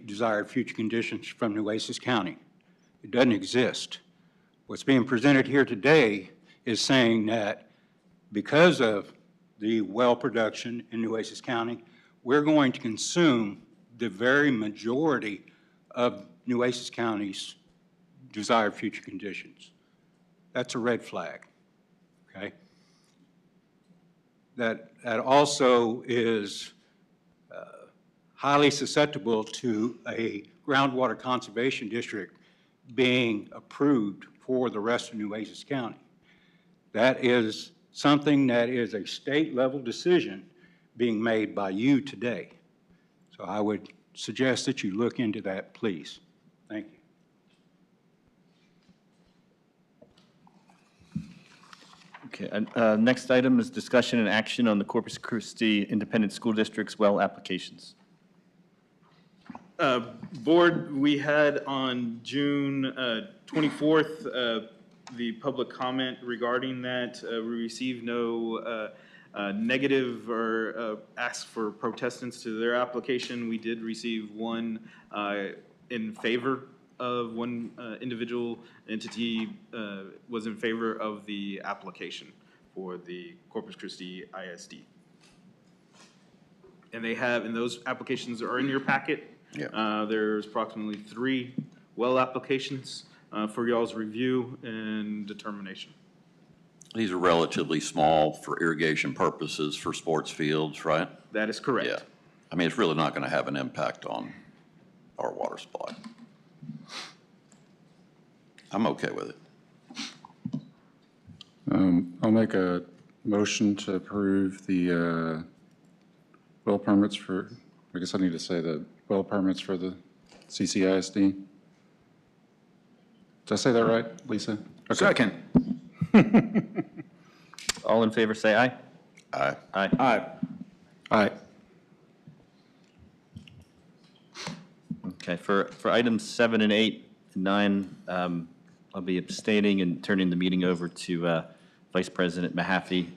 desired future conditions from Nueces County? It doesn't exist. What's being presented here today is saying that because of the well production in Nueces County, we're going to consume the very majority of Nueces County's desired future conditions. That's a red flag, okay? That also is highly susceptible to a groundwater conservation district being approved for the rest of Nueces County. That is something that is a state-level decision being made by you today. So I would suggest that you look into that, please. Thank you. Okay, next item is discussion and action on the Corpus Christi Independent School District's well applications. Board, we had on June 24th, the public comment regarding that. We received no negative or ask for protestants to their application. We did receive one in favor of one individual entity was in favor of the application for the Corpus Christi ISD. And they have, and those applications are in your packet. Yeah. There's approximately 3 well applications for y'all's review and determination. These are relatively small for irrigation purposes for sports fields, right? That is correct. Yeah. I mean, it's really not going to have an impact on our water supply. I'm okay with it. I'll make a motion to approve the well permits for, I guess I need to say the well permits for the CCISD. Did I say that right, Lisa? Okay. Second. All in favor, say aye. Aye. Aye. Aye. Aye. Okay, for items 7 and 8 and 9, I'll be abstaining and turning the meeting over to Vice President Mahaffey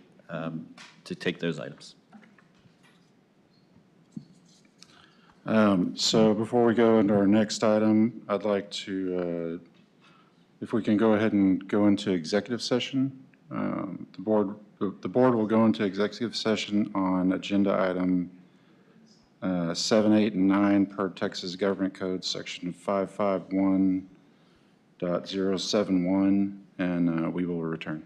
to take those items. So before we go into our next item, I'd like to, if we can go ahead and go into executive session. The board will go into executive session on agenda item 7, 8, and 9 per Texas Government Code, section 551.071, and we will return.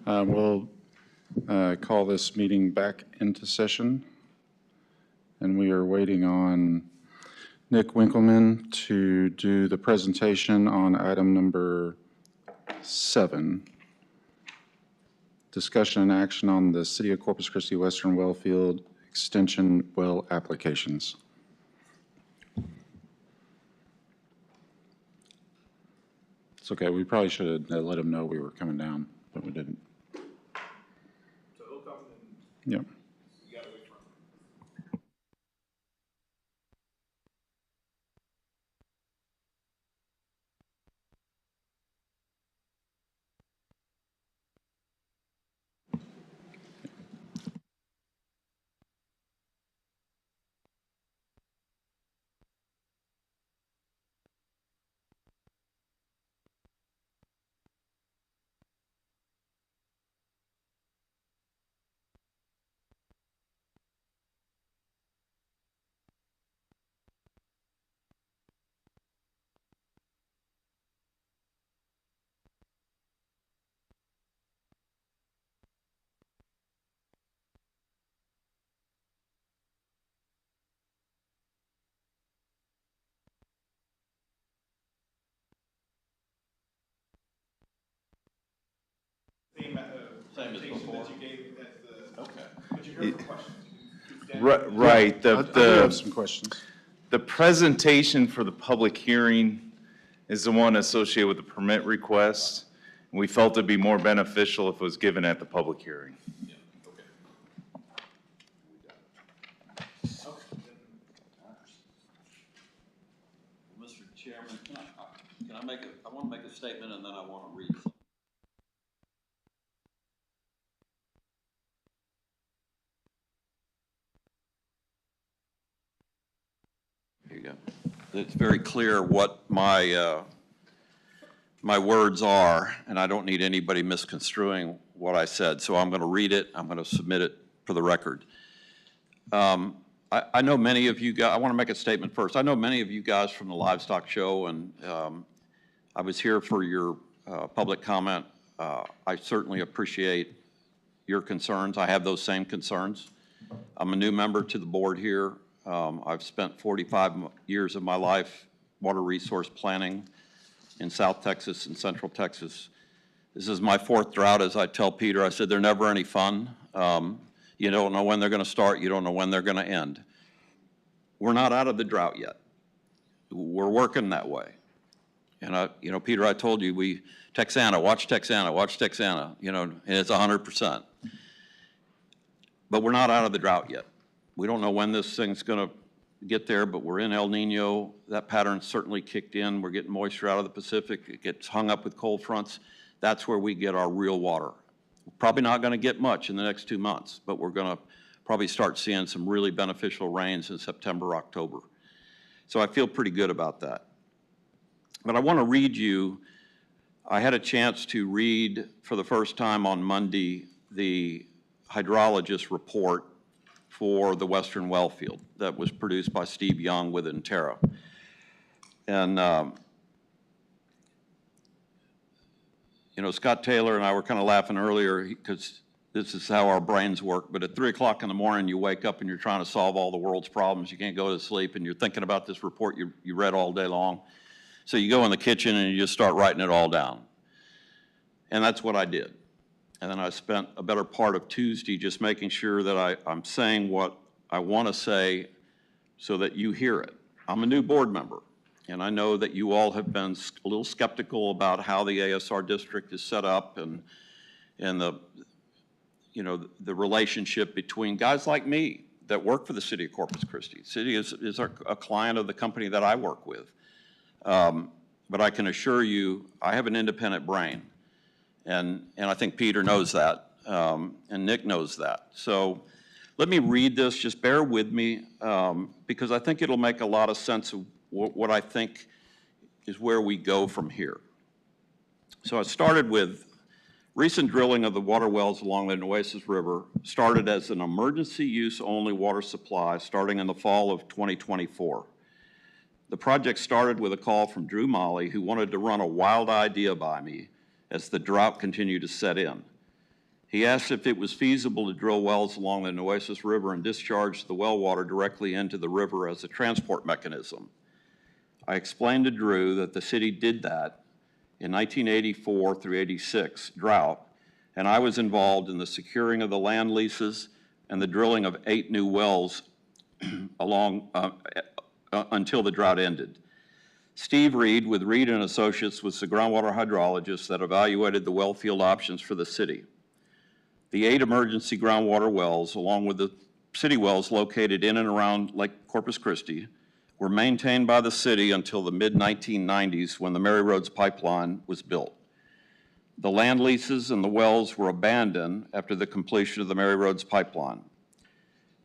We'll call this meeting back into session. And we are waiting on Nick Winkleman to do the presentation on item number 7. Discussion and action on the City of Corpus Christi Western Wellfield Extension well applications. It's okay, we probably should have let him know we were coming down, but we didn't. So he'll come in. Yep. Same as before. Right, I do have some questions. the presentation for the public hearing is the one associated with the permit request. We felt it'd be more beneficial if it was given at the public hearing. Mr. Chairman, can I make I want to make a statement and then I want to read something. Here you go. It's very clear what my words are, and I don't need anybody misconstruing what I said. So I'm going to read it. I'm going to submit it for the record. I know many of you guys, I want to make a statement first. I know many of you guys from the livestock show, and I was here for your public comment. I certainly appreciate your concerns. I have those same concerns. I'm a new member to the board here. I've spent 45 years of my life water resource planning in South Texas and Central Texas. This is my 4th drought, as I tell Peter. I said, they're never any fun. You don't know when they're going to start. You don't know when they're going to end. We're not out of the drought yet. We're working that way. And Peter, I told you, Texana, watch Texana, and it's 100%. But we're not out of the drought yet. We don't know when this thing's going to get there, but we're in El Nino. That pattern certainly kicked in. We're getting moisture out of the Pacific. It gets hung up with cold fronts. That's where we get our real water. We're probably not going to get much in the next 2 months, but we're going to probably start seeing some really beneficial rains in September, October. So I feel pretty good about that. But I want to read you, I had a chance to read for the first time on Monday the hydrologist report for the Western Wellfield that was produced by Steve Young with Intera. And, Scott Taylor and I were kind of laughing earlier because this is how our brains work, but at 3 o'clock in the morning, you wake up and you're trying to solve all the world's problems. You can't go to sleep and you're thinking about this report you read all day long. So you go in the kitchen and you just start writing it all down. And that's what I did. And then I spent a better part of Tuesday just making sure that I'm saying what I want to say so that you hear it. I'm a new board member, and I know that you all have been a little skeptical about how the ASR district is set up and the relationship between guys like me that work for the City of Corpus Christi. City is a client of the company that I work with. But I can assure you, I have an independent brain. And I think Peter knows that, and Nick knows that. So let me read this, just bear with me, because I think it'll make a lot of sense of what I think is where we go from here. So I started with recent drilling of the water wells along the Nueces River started as an emergency use only water supply starting in the fall of 2024. The project started with a call from Drew Molly, who wanted to run a wild idea by me as the drought continued to set in. He asked if it was feasible to drill wells along the Nueces River and discharge the well water directly into the river as a transport mechanism. I explained to Drew that the city did that in 1984 through 86 drought, and I was involved in the securing of the land leases and the drilling of 8 new wells until the drought ended. Steve Reed with Reed and Associates was the groundwater hydrologist that evaluated the well field options for the city. The 8 emergency groundwater wells, along with the city wells located in and around Lake Corpus Christi, were maintained by the city until the mid-1990s when the Mary Roads pipeline was built. The land leases and the wells were abandoned after the completion of the Mary Roads pipeline.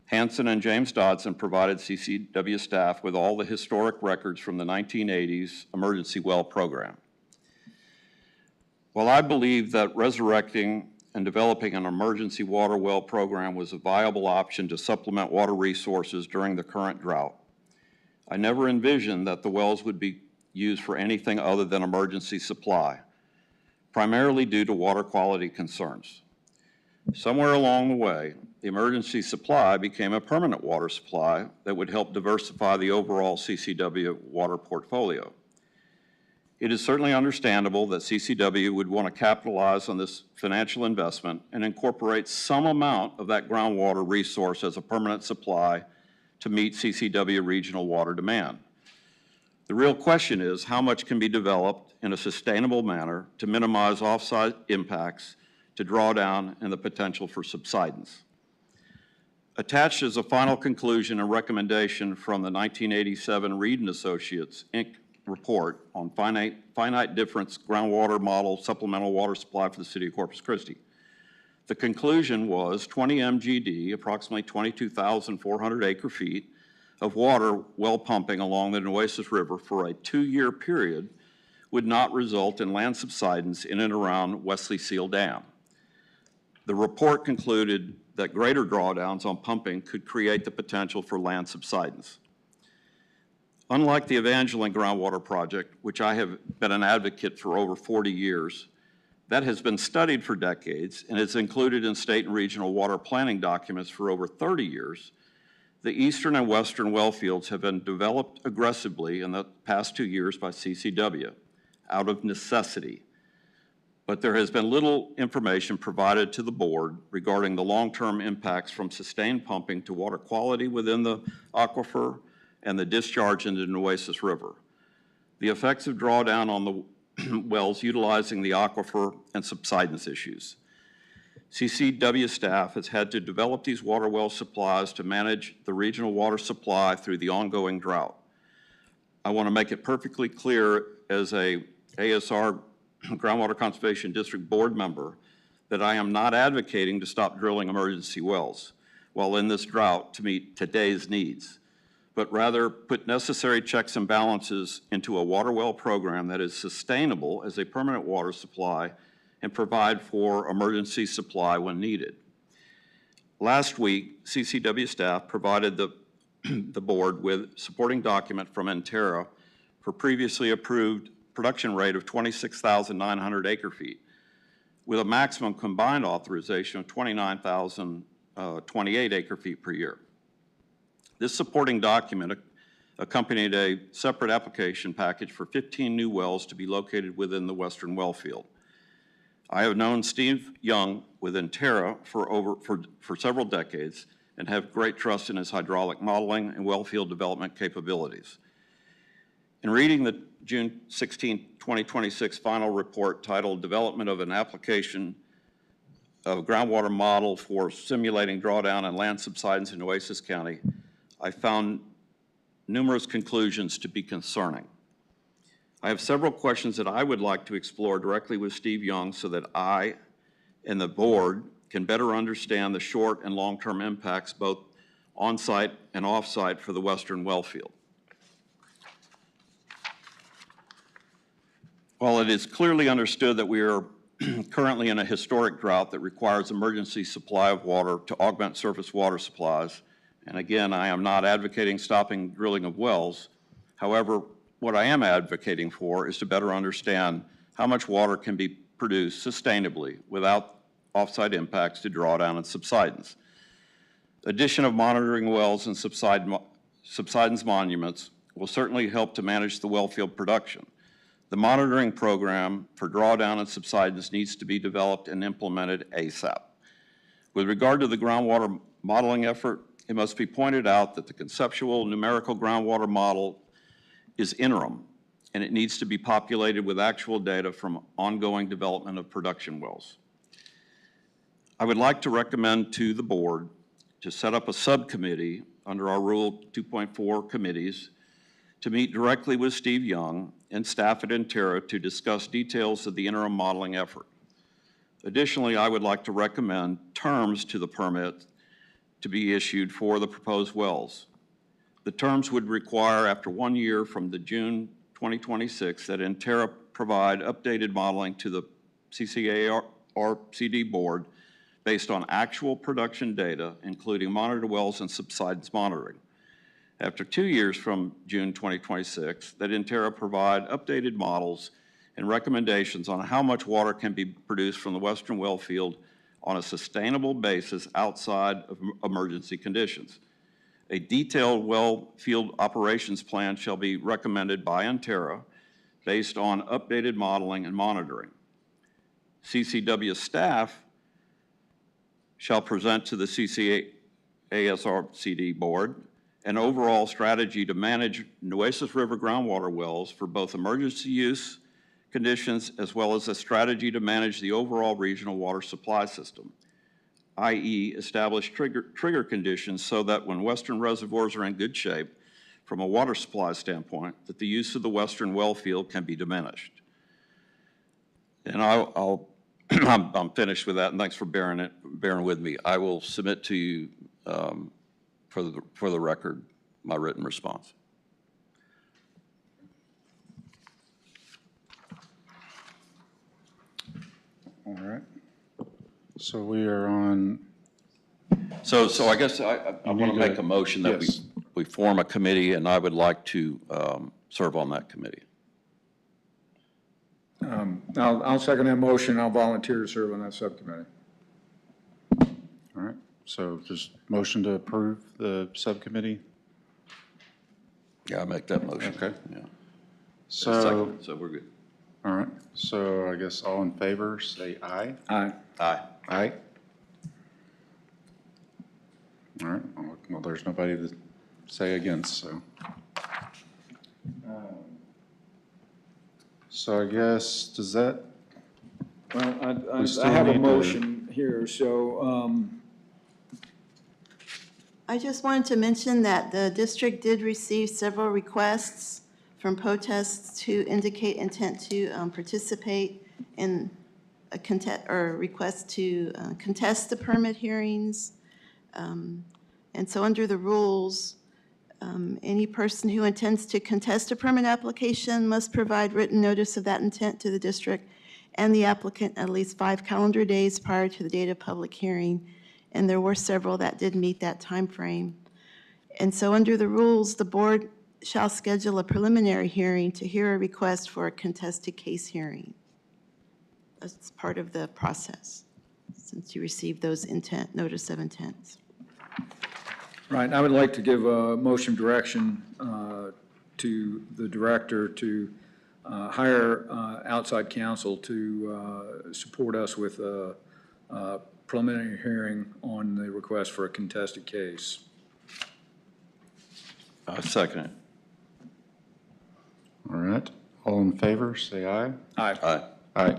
Hanson and James Dodson provided CCW staff with all the historic records from the 1980s emergency well program. While I believe that resurrecting and developing an emergency water well program was a viable option to supplement water resources during the current drought, I never envisioned that the wells would be used for anything other than emergency supply, primarily due to water quality concerns. Somewhere along the way, the emergency supply became a permanent water supply that would help diversify the overall CCW water portfolio. It is certainly understandable that CCW would want to capitalize on this financial investment and incorporate some amount of that groundwater resource as a permanent supply to meet CCW regional water demand. The real question is how much can be developed in a sustainable manner to minimize offsite impacts to drawdown and the potential for subsidence. Attached is a final conclusion and recommendation from the 1987 Reed and Associates, Inc. report on finite difference groundwater model supplemental water supply for the city of Corpus Christi. The conclusion was 20 MGD, approximately 22,400 acre feet, of water well pumping along the Nueces River for a 2-year period would not result in land subsidence in and around Wesley Seal Dam. The report concluded that greater drawdowns on pumping could create the potential for land subsidence. Unlike the Evangeline groundwater project, which I have been an advocate for over 40 years, that has been studied for decades and is included in state and regional water planning documents for over 30 years, the eastern and western well fields have been developed aggressively in the past 2 years by CCW out of necessity. But there has been little information provided to the board regarding the long-term impacts from sustained pumping to water quality within the aquifer and the discharge into the Nueces River, the effects of drawdown on the wells utilizing the aquifer, and subsidence issues. CCW staff has had to develop these water well supplies to manage the regional water supply through the ongoing drought. I want to make it perfectly clear as a ASR Groundwater Conservation District board member that I am not advocating to stop drilling emergency wells while in this drought to meet today's needs, but rather put necessary checks and balances into a water well program that is sustainable as a permanent water supply and provide for emergency supply when needed. Last week, CCW staff provided the board with supporting document from Entera for previously approved production rate of 26,900 acre feet with a maximum combined authorization of 29,028 acre feet per year. This supporting document accompanied a separate application package for 15 new wells to be located within the western well field. I have known Steve Young with Entera for several decades and have great trust in his hydraulic modeling and well field development capabilities. In reading the June 16, 2026 final report titled Development of an Application of Groundwater Model for Simulating Drawdown and Land Subsidence in Nueces County, I found numerous conclusions to be concerning. I have several questions that I would like to explore directly with Steve Young so that I and the board can better understand the short and long-term impacts both on-site and off-site for the western well field. While it is clearly understood that we are currently in a historic drought that requires emergency supply of water to augment surface water supplies, and again, I am not advocating stopping drilling of wells. However, what I am advocating for is to better understand how much water can be produced sustainably without offsite impacts to drawdown and subsidence. Addition of monitoring wells and subsidence monuments will certainly help to manage the well field production. The monitoring program for drawdown and subsidence needs to be developed and implemented ASAP. With regard to the groundwater modeling effort, it must be pointed out that the conceptual numerical groundwater model is interim, and it needs to be populated with actual data from ongoing development of production wells. I would like to recommend to the board to set up a subcommittee under our Rule 2.4 committees to meet directly with Steve Young and staff at Intera to discuss details of the interim modeling effort. Additionally, I would like to recommend terms to the permit to be issued for the proposed wells. The terms would require, after 1 year from the June 2026, that Intera provide updated modeling to the CCARCD board based on actual production data, including monitored wells and subsidence monitoring. After 2 years from June 2026, that Intera provide updated models and recommendations on how much water can be produced from the Western well field on a sustainable basis outside of emergency conditions. A detailed well field operations plan shall be recommended by Intera based on updated modeling and monitoring. CCW staff shall present to the CCASRCD board an overall strategy to manage Nueces River groundwater wells for both emergency use conditions as well as a strategy to manage the overall regional water supply system, i.e. establish trigger conditions so that when western reservoirs are in good shape from a water supply standpoint, that the use of the western well field can be diminished. And I'm finished with that, and thanks for bearing with me. I will submit to you for the record my written response. All right. So we are on, So I guess I want to make a motion that yes. we form a committee, and I would like to serve on that committee. I'll second that motion. I'll volunteer to serve on that subcommittee. all right. So just motion to approve the subcommittee? Yeah, I make that motion. Okay. Yeah. So, Second, so we're good. all right. So I guess all in favor, say aye. Aye. Aye. Aye. All right. Well, there's nobody to say against, so. So I guess, does that, Well, We still I have a need to- motion here, so, I just wanted to mention that the district did receive several requests from protests to indicate intent to participate in a request to contest the permit hearings. And so under the rules, any person who intends to contest a permit application must provide written notice of that intent to the district and the applicant at least 5 calendar days prior to the date of public hearing. And there were several that did meet that time frame. And so under the rules, the board shall schedule a preliminary hearing to hear a request for a contested case hearing. That's part of the process, since you received those notice of intents. right, I would like to give a motion direction to the director to hire outside counsel to support us with a preliminary hearing on the request for a contested case. I second it. all right. All in favor, say aye. Aye. Aye. Aye.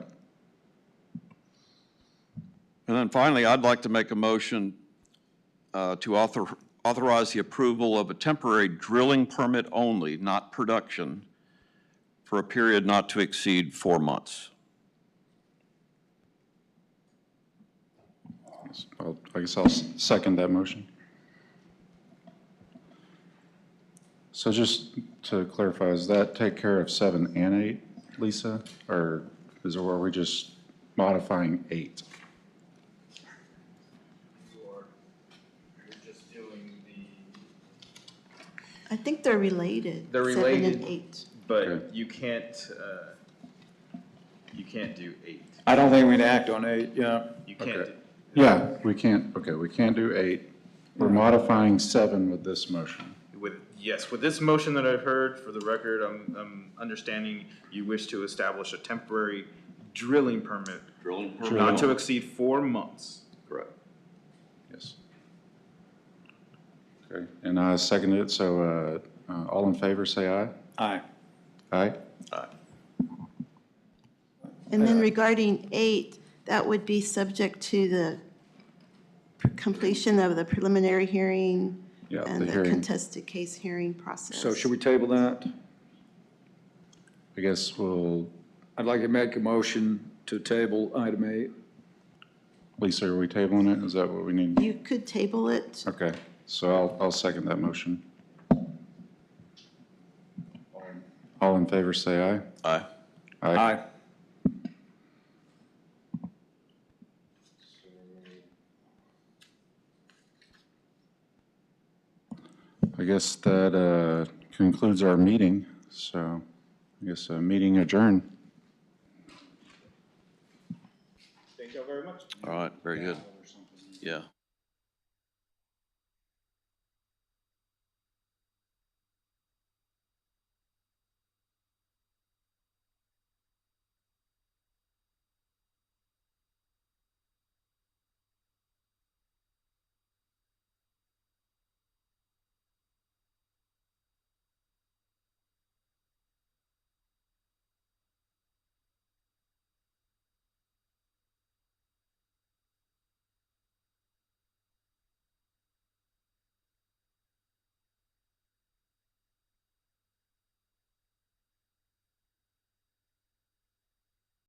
And then finally, I'd like to make a motion to authorize the approval of a temporary drilling permit only, not production, for a period not to exceed 4 months. I guess I'll second that motion. So just to clarify, does that take care of 7 and 8, Lisa? Or are we just modifying 8? I think they're related. They're 7 related. and 8. But Okay. you can't, You can't do 8. I don't think we'd act on 8, yeah. You can't Okay. do. Yeah, we can't, okay, we can't do 8. We're modifying 7 with this motion. Yes, with this motion that I've heard, for the record, I'm understanding you wish to establish a temporary drilling permit, Drilling not to permit. exceed 4 months. Correct. Yes. Okay, and I seconded it, so all in favor, say aye. Aye. Aye? And then regarding 8, that would be subject to the completion of the preliminary hearing Yeah, and the the hearing. contested case hearing process. So should we table that? I guess we'll, I'd like to make a motion to table item 8. Lisa, are we tabling it? Is that what we need? You could table it. Okay, so I'll second that motion. All in favor, say aye. Aye. Aye. I guess that concludes our meeting, so I guess meeting adjourned. Thank you all very much. All right, very good. Yeah.